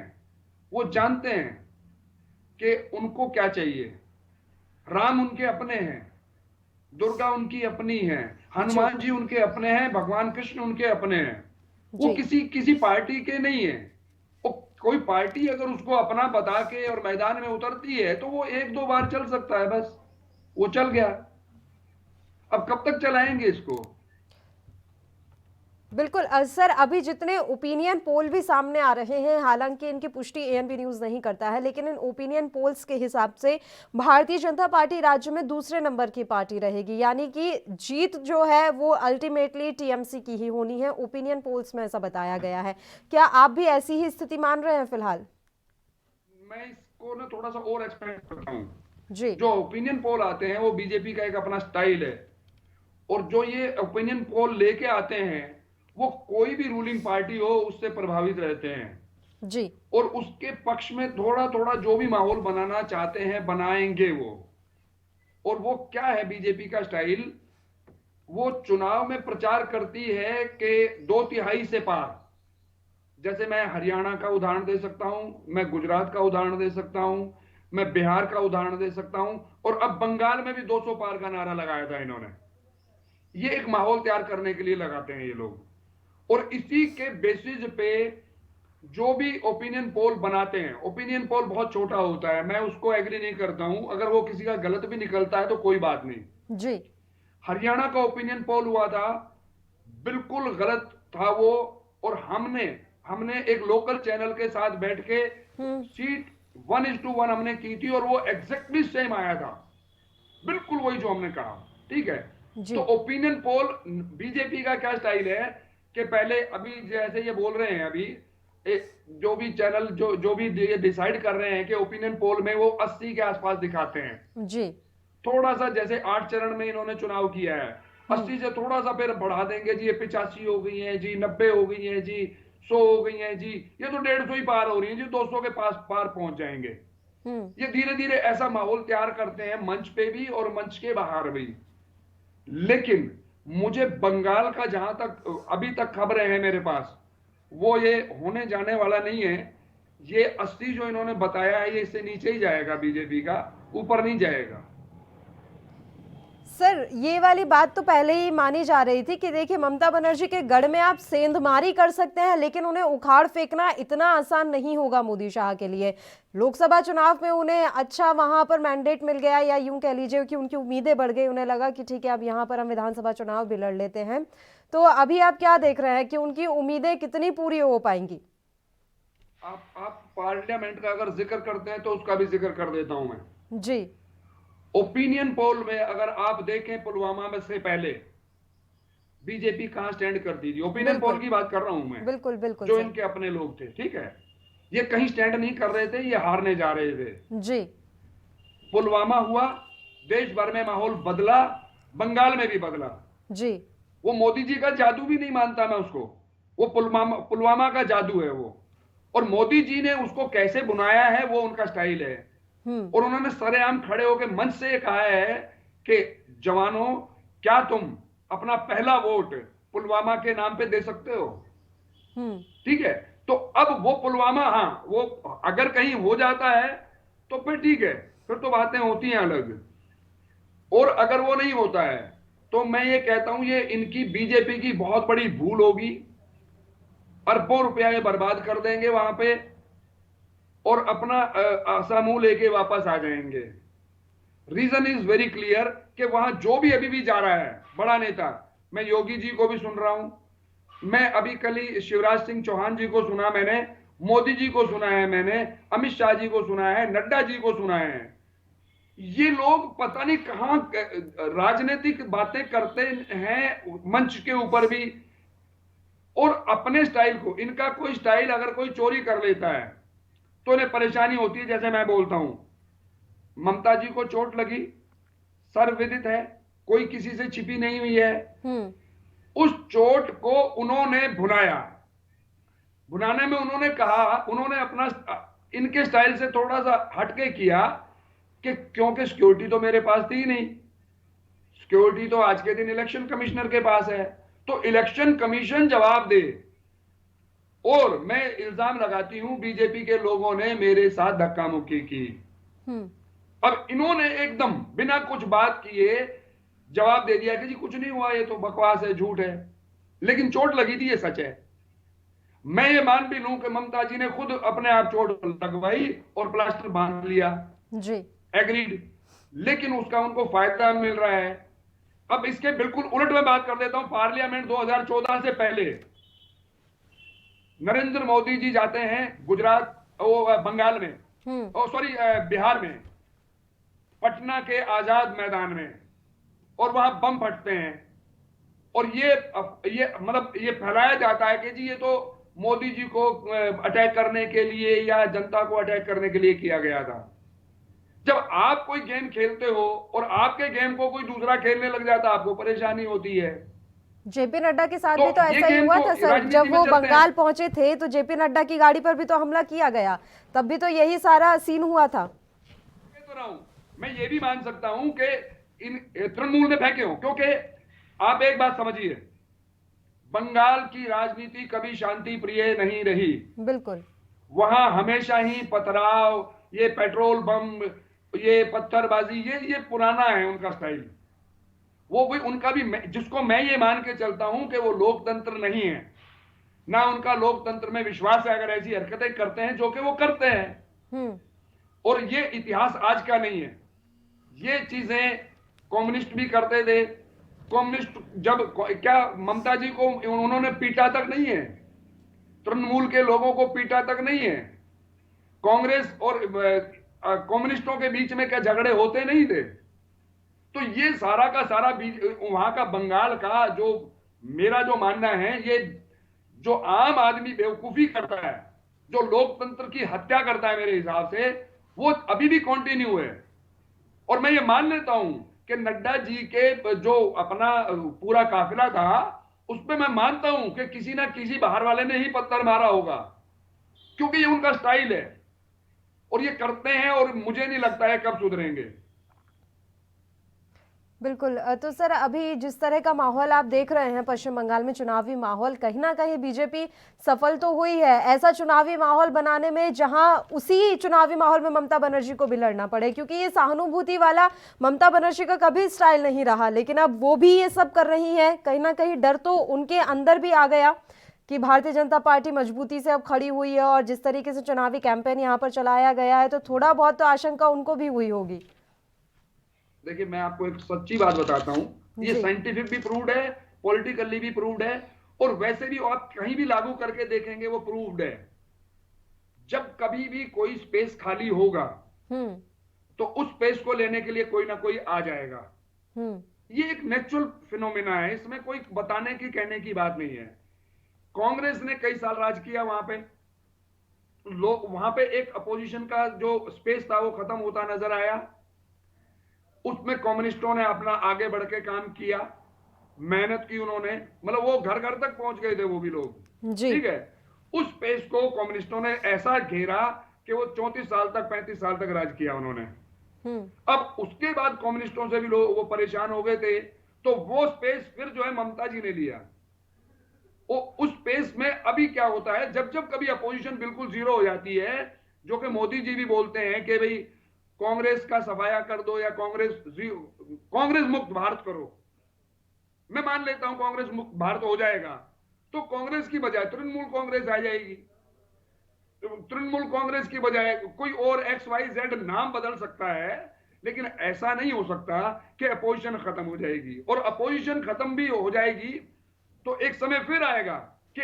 वो जानते हैं कि उनको क्या चाहिए। राम उनके अपने हैं, दुर्गा उनकी अपनी है, हनुमान जी उनके अपने हैं, भगवान कृष्ण उनके अपने हैं। वो किसी पार्टी के नहीं है। कोई पार्टी अगर उसको अपना बता के और मैदान में उतरती है तो वो एक दो बार चल सकता है, बस वो चल गया। अब कब तक चलाएंगे इसको? बिल्कुल सर, अभी जितने ओपिनियन पोल भी सामने आ रहे हैं, हालांकि इनकी पुष्टि एएनबी न्यूज नहीं करता है, लेकिन इन ओपिनियन पोल्स के हिसाब से भारतीय जनता पार्टी राज्य में दूसरे नंबर की पार्टी रहेगी, यानी कि जीत जो है वो अल्टीमेटली टीएमसी की ही होनी है। ओपिनियन पोल्स में ऐसा बताया गया है। क्या आप भी ऐसी ही स्थिति मान रहे हैं फिलहाल? मैं इसको ना थोड़ा सा और एक्सपेंड करता हूँ जी। जो ओपिनियन पोल आते हैं वो बीजेपी का एक अपना स्टाइल है, और जो ये ओपिनियन पोल लेके आते हैं वो कोई भी रूलिंग पार्टी हो उससे प्रभावित रहते हैं जी, और उसके पक्ष में थोड़ा थोड़ा जो भी माहौल बनाना चाहते हैं बनाएंगे वो। और वो क्या है बीजेपी का स्टाइल? वो चुनाव में प्रचार करती है कि 2/3 से पार। जैसे मैं हरियाणा का उदाहरण दे सकता हूं, मैं गुजरात का उदाहरण दे सकता हूं, मैं बिहार का उदाहरण दे सकता हूं, और अब बंगाल में भी 200 पार का नारा लगाया था इन्होंने। ये एक माहौल तैयार करने के लिए लगाते हैं ये लोग, और इसी के बेसिस पे जो भी ओपिनियन पोल बनाते हैं, ओपिनियन पोल बहुत छोटा होता है, मैं उसको एग्री नहीं करता हूं। अगर वो किसी का गलत भी निकलता है तो कोई बात नहीं जी। हरियाणा का ओपिनियन पोल हुआ था, बिल्कुल गलत था वो, और हमने एक लोकल चैनल के साथ बैठ के सीट 1:1 हमने की थी, और वो एग्जैक्टली सेम आया था, बिल्कुल वही जो हमने कहा। ठीक है, तो ओपिनियन पोल बीजेपी का क्या स्टाइल है कि पहले, अभी जैसे ये बोल रहे हैं, अभी जो भी चैनल जो भी ये डिसाइड कर रहे हैं कि ओपिनियन पोल में वो 80 के आसपास दिखाते हैं जी। थोड़ा सा, जैसे 8 चरण में इन्होंने चुनाव किया है, 80 से थोड़ा सा फिर बढ़ा देंगे जी, ये 85 हो गई है जी, 90 हो गई है जी, 100 हो गई है जी, ये तो 150 ही पार हो रही है जी, 200 के पास पार पहुंच जाएंगे। ये धीरे धीरे ऐसा माहौल तैयार करते हैं मंच पे भी और मंच के बाहर भी। लेकिन मुझे बंगाल का जहां तक अभी तक खबरें हैं मेरे पास, वो ये होने जाने वाला नहीं है। ये 80 जो इन्होंने बताया है, ये इससे नीचे ही जाएगा, बीजेपी का ऊपर नहीं जाएगा। सर, ये वाली बात तो पहले ही मानी जा रही थी कि देखिए ममता बनर्जी के गढ़ में आप सेंधमारी कर सकते हैं, लेकिन उन्हें उखाड़ फेंकना इतना आसान नहीं होगा मोदी शाह के लिए। लोकसभा चुनाव में उन्हें अच्छा वहां पर मैंडेट मिल गया, या यूं कह लीजिए कि उनकी उम्मीदें बढ़ गई, उन्हें लगा कि ठीक है अब यहाँ पर हम विधानसभा चुनाव भी लड़ लेते हैं। तो अभी आप क्या देख रहे हैं कि उनकी उम्मीदें कितनी पूरी हो पाएंगी? आप पार्लियामेंट का अगर जिक्र करते हैं तो उसका भी जिक्र कर देता हूं मैं जी। ओपिनियन पोल में अगर आप देखें पुलवामा में से पहले बीजेपी कहां स्टैंड करती थी, ओपिनियन पोल की बात कर रहा हूं मैं, बिल्कुल बिल्कुल जो सर। इनके अपने लोग थे, ठीक है, ये कहीं स्टैंड नहीं कर रहे थे, ये हारने जा रहे थे। जी। पुलवामा हुआ, देश भर में माहौल बदला, बंगाल में भी बदला जी। वो मोदी जी का जादू भी नहीं मानता मैं उसको, वो पुलवामा का जादू है वो, और मोदी जी ने उसको कैसे बुनाया है वो उनका स्टाइल है। और उन्होंने सरेआम खड़े होकर मंच से कहा है कि जवानों, क्या तुम अपना पहला वोट पुलवामा के नाम पे दे सकते हो? ठीक है, तो अब वो पुलवामा, हाँ वो अगर कहीं हो जाता है तो फिर ठीक है, फिर तो बातें होती हैं अलग, और अगर वो नहीं होता है तो मैं ये कहता हूं ये इनकी बीजेपी की बहुत बड़ी भूल होगी। अरबों रुपया ये बर्बाद कर देंगे वहां पे और अपना समूह लेके वापस आ जाएंगे। रीजन इज वेरी क्लियर कि वहां जो भी अभी भी जा रहा है बड़ा नेता, मैं योगी जी को भी सुन रहा हूं, मैं अभी कल ही शिवराज सिंह चौहान जी को सुना, मैंने मोदी जी को सुना है, मैंने अमित शाह जी को सुना है, नड्डा जी को सुना है। ये लोग पता नहीं कहां राजनीतिक बातें करते हैं मंच के ऊपर भी, और अपने स्टाइल को, इनका कोई स्टाइल अगर कोई चोरी कर लेता है तो इन्हें परेशानी होती है। जैसे मैं बोलता हूं, ममता जी को चोट लगी, सर्वविदित है, कोई किसी से छिपी नहीं हुई है। उस चोट को उन्होंने भुनाया, भुनाने में उन्होंने कहा, उन्होंने अपना इनके स्टाइल से थोड़ा सा हटके किया कि क्योंकि सिक्योरिटी तो मेरे पास थी ही नहीं, सिक्योरिटी तो आज के दिन इलेक्शन कमिश्नर के पास है, तो इलेक्शन कमीशन जवाब दे। और मैं इल्जाम लगाती हूं बीजेपी के लोगों ने मेरे साथ धक्का मुक्की की। अब इन्होंने एकदम बिना कुछ बात किए जवाब दे दिया कि जी कुछ नहीं हुआ, ये तो बकवास है, झूठ है, लेकिन चोट लगी थी, ये सच है। मैं ये मान भी लूं कि ममता जी ने खुद अपने आप चोट लगवाई और प्लास्टर बांध लिया जी, एग्रीड, लेकिन उसका उनको फायदा मिल रहा है। अब इसके बिल्कुल उलट में बात कर देता हूं, पार्लियामेंट 2014 से पहले नरेंद्र मोदी जी जाते हैं गुजरात, बंगाल में, सॉरी बिहार में, पटना के आजाद मैदान में, और वहां बम फटते हैं, और ये मतलब ये फैलाया जाता है कि जी ये तो मोदी जी को अटैक करने के लिए या जनता को अटैक करने के लिए किया गया था। जब आप कोई गेम खेलते हो और आपके गेम को कोई दूसरा खेलने लग जाता, आपको परेशानी होती है। जेपी नड्डा के साथ भी तो ऐसा ही हुआ था सर, जब वो बंगाल पहुंचे थे तो जेपी नड्डा की गाड़ी पर भी तो हमला किया गया, तब भी तो यही सारा सीन हुआ था। मैं ये भी मान सकता हूं कि इन तृणमूल ने फेंके हो, क्योंकि आप एक बात समझिए, बंगाल की राजनीति कभी शांति प्रिय नहीं रही। बिल्कुल, वहां हमेशा ही पथराव, ये पेट्रोल बम, ये पत्थरबाजी, ये पुराना है उनका स्टाइल। वो भी उनका भी, जिसको मैं ये मान के चलता हूं कि वो लोकतंत्र नहीं है, ना उनका लोकतंत्र में विश्वास है, अगर ऐसी हरकतें करते हैं जो कि वो करते हैं। और ये इतिहास आज का नहीं है, ये चीजें कम्युनिस्ट भी करते थे। कम्युनिस्ट जब क्या ममता जी को उन्होंने पीटा तक नहीं है, तृणमूल के लोगों को पीटा तक नहीं है, कांग्रेस और कम्युनिस्टों के बीच में क्या झगड़े होते नहीं थे। तो ये सारा का सारा वहां का बंगाल का जो मेरा जो मानना है, ये जो आम आदमी बेवकूफी करता है, जो लोकतंत्र की हत्या करता है, मेरे हिसाब से वो अभी भी कंटिन्यू है। और मैं ये मान लेता हूं कि नड्डा जी के जो अपना पूरा काफिला था, उसमें मैं मानता हूं कि किसी ना किसी बाहर वाले ने ही पत्थर मारा होगा, क्योंकि ये उनका स्टाइल है और ये करते हैं, और मुझे नहीं लगता है कब सुधरेंगे। बिल्कुल। तो सर, अभी जिस तरह का माहौल आप देख रहे हैं पश्चिम बंगाल में, चुनावी माहौल, कहीं ना कहीं बीजेपी सफल तो हुई है ऐसा चुनावी माहौल बनाने में जहां उसी चुनावी माहौल में ममता बनर्जी को भी लड़ना पड़े, क्योंकि ये सहानुभूति वाला ममता बनर्जी का कभी स्टाइल नहीं रहा, लेकिन अब वो भी ये सब कर रही है। कहीं ना कहीं डर तो उनके अंदर भी आ गया कि भारतीय जनता पार्टी मजबूती से अब खड़ी हुई है, और जिस तरीके से चुनावी कैंपेन यहाँ पर चलाया गया है, तो थोड़ा बहुत तो आशंका उनको भी हुई होगी। देखिए, मैं आपको एक सच्ची बात बताता हूं, ये साइंटिफिक भी प्रूव्ड है, पॉलिटिकली भी प्रूव्ड है, और वैसे भी आप कहीं भी लागू करके देखेंगे वो प्रूव्ड है। जब कभी भी कोई स्पेस खाली होगा तो उस स्पेस को लेने के लिए कोई ना कोई आ जाएगा। ये एक नेचुरल फिनोमिना है, इसमें कोई बताने की कहने की बात नहीं है। कांग्रेस ने कई साल राज किया, वहां पे एक अपोजिशन का जो स्पेस था वो खत्म होता नजर आया। उसमें कम्युनिस्टों ने अपना आगे बढ़ के काम किया, मेहनत की उन्होंने, मतलब वो घर घर तक पहुंच गए थे वो भी लोग, ठीक है। उस स्पेस को कम्युनिस्टों ने ऐसा घेरा कि वो 34 साल तक 35 साल तक राज किया उन्होंने। अब उसके बाद कम्युनिस्टों से भी लोग वो परेशान हो गए थे, तो वो स्पेस फिर जो है ममता जी ने लिया। वो उस स्पेस में अभी क्या होता है, जब जब कभी अपोजिशन बिल्कुल जीरो हो जाती है, जो कि मोदी जी भी बोलते हैं कि भाई कांग्रेस का सफाया कर दो या कांग्रेस मुक्त भारत करो, मैं मान लेता हूं कांग्रेस मुक्त भारत हो जाएगा, तो कांग्रेस की बजाय तृणमूल कांग्रेस आ जाएगी। तृणमूल कांग्रेस की बजाय कोई और XYZ नाम बदल सकता है, लेकिन ऐसा नहीं हो सकता कि अपोजिशन खत्म हो जाएगी। और अपोजिशन खत्म भी हो जाएगी तो एक समय फिर आएगा कि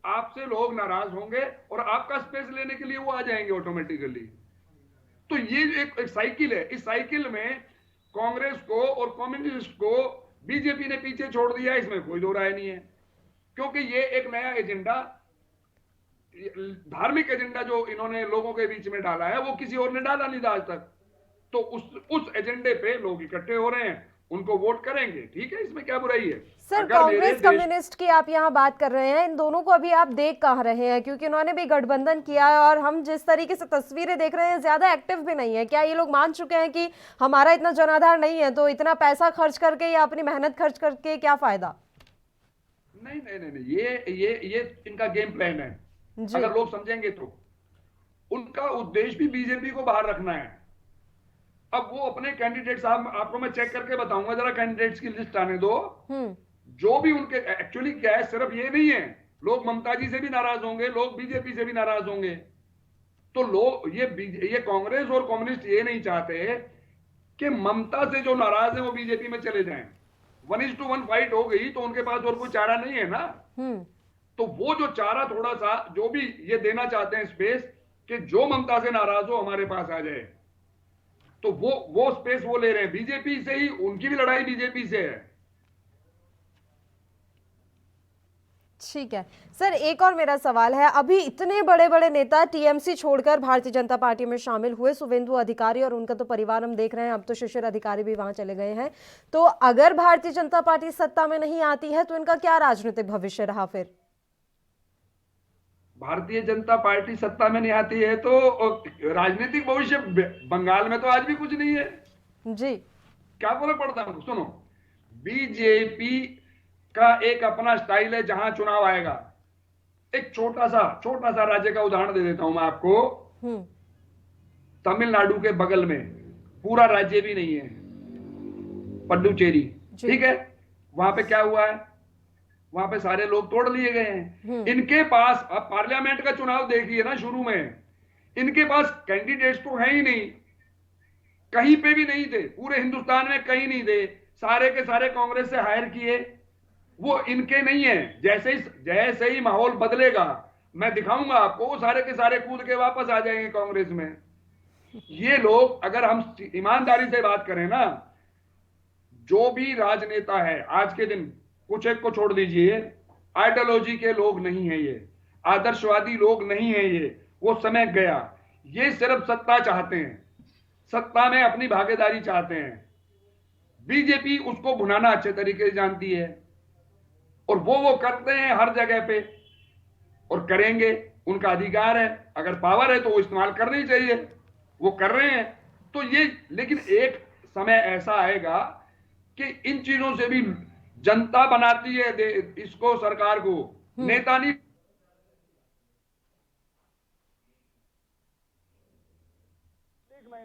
आपसे लोग नाराज होंगे और आपका स्पेस लेने के लिए वो आ जाएंगे ऑटोमेटिकली। तो ये एक साइकिल है, इस साइकिल में कांग्रेस को और कम्युनिस्ट को बीजेपी ने पीछे छोड़ दिया, इसमें कोई दो राय नहीं है, क्योंकि ये एक नया एजेंडा, धार्मिक एजेंडा जो इन्होंने लोगों के बीच में डाला है, वो किसी और ने डाला नहीं था आज तक। तो उस एजेंडे पे लोग इकट्ठे हो रहे हैं, उनको वोट करेंगे, ठीक है, इसमें क्या बुराई है। सर, कांग्रेस कम्युनिस्ट की आप यहाँ बात कर रहे हैं, इन दोनों को अभी आप देख कहाँ रहे हैं, क्योंकि उन्होंने भी गठबंधन किया है और हम जिस तरीके से तस्वीरें देख रहे हैं ज्यादा एक्टिव भी नहीं है। क्या ये लोग मान चुके हैं कि हमारा इतना जनाधार नहीं है, तो इतना पैसा खर्च करके या अपनी मेहनत खर्च करके क्या फायदा? नहीं नहीं नहीं, ये इनका गेम प्लान है। अगर लोग समझेंगे तो उनका उद्देश्य भी बीजेपी को बाहर रखना है। अब वो अपने कैंडिडेट साहब, आपको मैं चेक करके बताऊंगा, जरा कैंडिडेट्स की लिस्ट आने दो। जो भी उनके एक्चुअली क्या है, सिर्फ ये नहीं है, लोग ममता जी से भी नाराज होंगे, लोग बीजेपी से भी नाराज होंगे। तो लोग ये कांग्रेस और कम्युनिस्ट ये नहीं चाहते कि ममता से जो नाराज है वो बीजेपी में चले जाएं। 1:1 फाइट हो गई तो उनके पास और कोई चारा नहीं है ना। तो वो जो चारा थोड़ा सा जो भी ये देना चाहते हैं स्पेस, कि जो ममता से नाराज हो हमारे पास आ जाए, तो वो स्पेस वो ले रहे हैं बीजेपी से ही। उनकी भी लड़ाई बीजेपी से है। ठीक है सर, एक और मेरा सवाल है, अभी इतने बड़े बड़े नेता टीएमसी छोड़कर भारतीय जनता पार्टी में शामिल हुए, शुभेंदु अधिकारी और उनका तो परिवार हम देख रहे हैं, अब तो शिशिर अधिकारी भी वहां चले गए हैं, तो अगर भारतीय जनता पार्टी सत्ता में नहीं आती है तो इनका क्या राजनीतिक भविष्य रहा फिर? भारतीय जनता पार्टी सत्ता में नहीं आती है तो राजनीतिक भविष्य बंगाल में तो आज भी कुछ नहीं है जी। क्या फर्क पड़ता है? सुनो, बीजेपी का एक अपना स्टाइल है जहां चुनाव आएगा। एक छोटा सा राज्य का उदाहरण दे देता हूं मैं आपको। तमिलनाडु के बगल में, पूरा राज्य भी नहीं है, पड्डुचेरी, ठीक है, वहां पे क्या हुआ है, वहां पे सारे लोग तोड़ लिए गए हैं। इनके पास, अब पार्लियामेंट का चुनाव देखिए ना, शुरू में इनके पास कैंडिडेट्स तो है ही नहीं, कहीं पे भी नहीं थे, पूरे हिंदुस्तान में कहीं नहीं थे, सारे के सारे कांग्रेस से हायर किए, वो इनके नहीं है। जैसे ही माहौल बदलेगा, मैं दिखाऊंगा आपको, वो सारे के सारे कूद के वापस आ जाएंगे कांग्रेस में। ये लोग, अगर हम ईमानदारी से बात करें ना, जो भी राजनेता है आज के दिन, कुछ एक को छोड़ दीजिए, आइडियोलॉजी के लोग नहीं है, ये आदर्शवादी लोग नहीं है, ये वो समय गया। ये सिर्फ सत्ता चाहते हैं, सत्ता में अपनी भागीदारी चाहते हैं। बीजेपी उसको भुनाना अच्छे तरीके से जानती है और वो करते हैं हर जगह पे, और करेंगे, उनका अधिकार है, अगर पावर है तो वो इस्तेमाल करनी चाहिए, वो कर रहे हैं। तो ये, लेकिन एक समय ऐसा आएगा कि इन चीजों से भी जनता बनाती है इसको, सरकार को, नेता नहीं।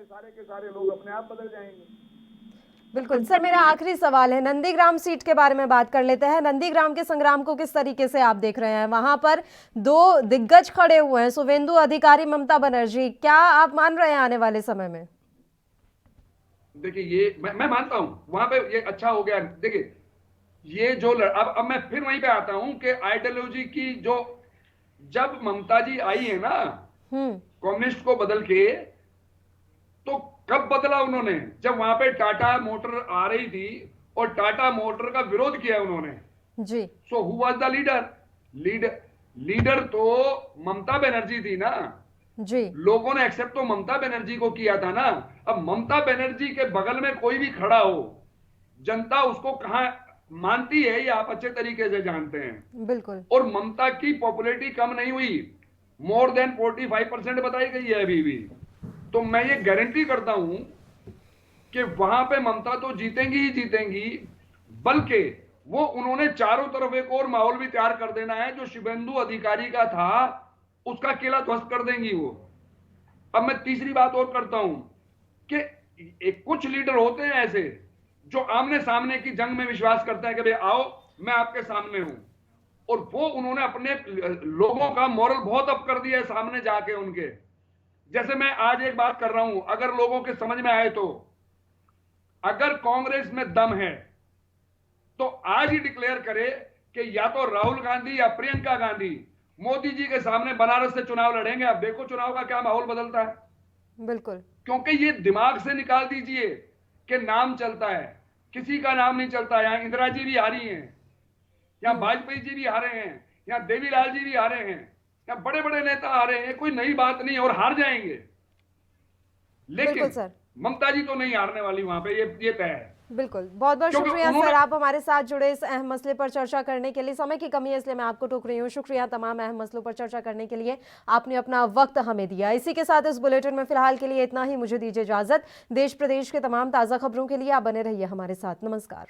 सारे के सारे लोग अपने आप बदल जाएंगे। बिल्कुल सर, मेरा आखिरी सवाल है, नंदीग्राम सीट के बारे में बात कर लेते हैं। नंदीग्राम के संग्राम को किस तरीके से आप देख रहे हैं? वहां पर दो दिग्गज खड़े हुए हैं, शुभेंदु अधिकारी, ममता बनर्जी। क्या आप मान रहे हैं आने वाले समय में? देखिए, ये मैं मानता हूं वहां पे ये अच्छा हो गया। देखिए, ये जो अब मैं फिर वहीं पे आता हूं कि आइडियोलॉजी की जो, जब ममता जी आई है ना कम्युनिस्ट को बदल के, तो कब बदला उन्होंने? जब वहां पे टाटा मोटर आ रही थी और टाटा मोटर का विरोध किया उन्होंने जी। So who was the leader तो ममता बनर्जी थी ना जी। लोगों ने एक्सेप्ट तो ममता बनर्जी को किया था ना। अब ममता बनर्जी के बगल में कोई भी खड़ा हो, जनता उसको कहां मानती है ये आप अच्छे तरीके से जानते हैं। बिल्कुल। और ममता की पॉपुलैरिटी कम नहीं हुई, मोर देन 45% बताई गई है अभी भी। तो मैं ये गारंटी करता हूं कि वहां पे ममता तो जीतेंगी ही जीतेंगी, बल्कि वो उन्होंने चारों तरफ एक और माहौल भी तैयार कर देना है। जो शुभेंदु अधिकारी का था उसका किला ध्वस्त कर देंगी वो। अब मैं तीसरी बात और करता हूं कि कुछ लीडर होते हैं ऐसे जो आमने सामने की जंग में विश्वास करते हैं कि भाई आओ मैं आपके सामने हूं, और वो उन्होंने अपने लोगों का मोरल बहुत अप कर दिया है सामने जाके उनके। जैसे मैं आज एक बात कर रहा हूं, अगर लोगों के समझ में आए तो, अगर कांग्रेस में दम है तो आज ही डिक्लेयर करे कि या तो राहुल गांधी या प्रियंका गांधी मोदी जी के सामने बनारस से चुनाव लड़ेंगे। अब देखो चुनाव का क्या माहौल बदलता है। बिल्कुल। क्योंकि ये दिमाग से निकाल दीजिए कि नाम चलता है, किसी का नाम नहीं चलता। यहां इंदिरा जी भी आ रही हैं, यहां वाजपेयी जी भी आ रहे हैं, यहां देवीलाल जी भी आ रहे हैं, यहां बड़े बड़े नेता आ रहे हैं। कोई नई बात नहीं, और हार जाएंगे। लेकिन सर, ममता जी तो नहीं हारने वाली वहां पे, ये तय है। बिल्कुल। बहुत बहुत शुक्रिया सर, आप हमारे साथ जुड़े इस अहम मसले पर चर्चा करने के लिए। समय की कमी है इसलिए मैं आपको टोक रही हूँ। शुक्रिया तमाम अहम मसलों पर चर्चा करने के लिए, आपने अपना वक्त हमें दिया। इसी के साथ इस बुलेटिन में फिलहाल के लिए इतना ही। मुझे दीजिए इजाजत। देश प्रदेश के तमाम ताज़ा खबरों के लिए आप बने रहिए हमारे साथ। नमस्कार।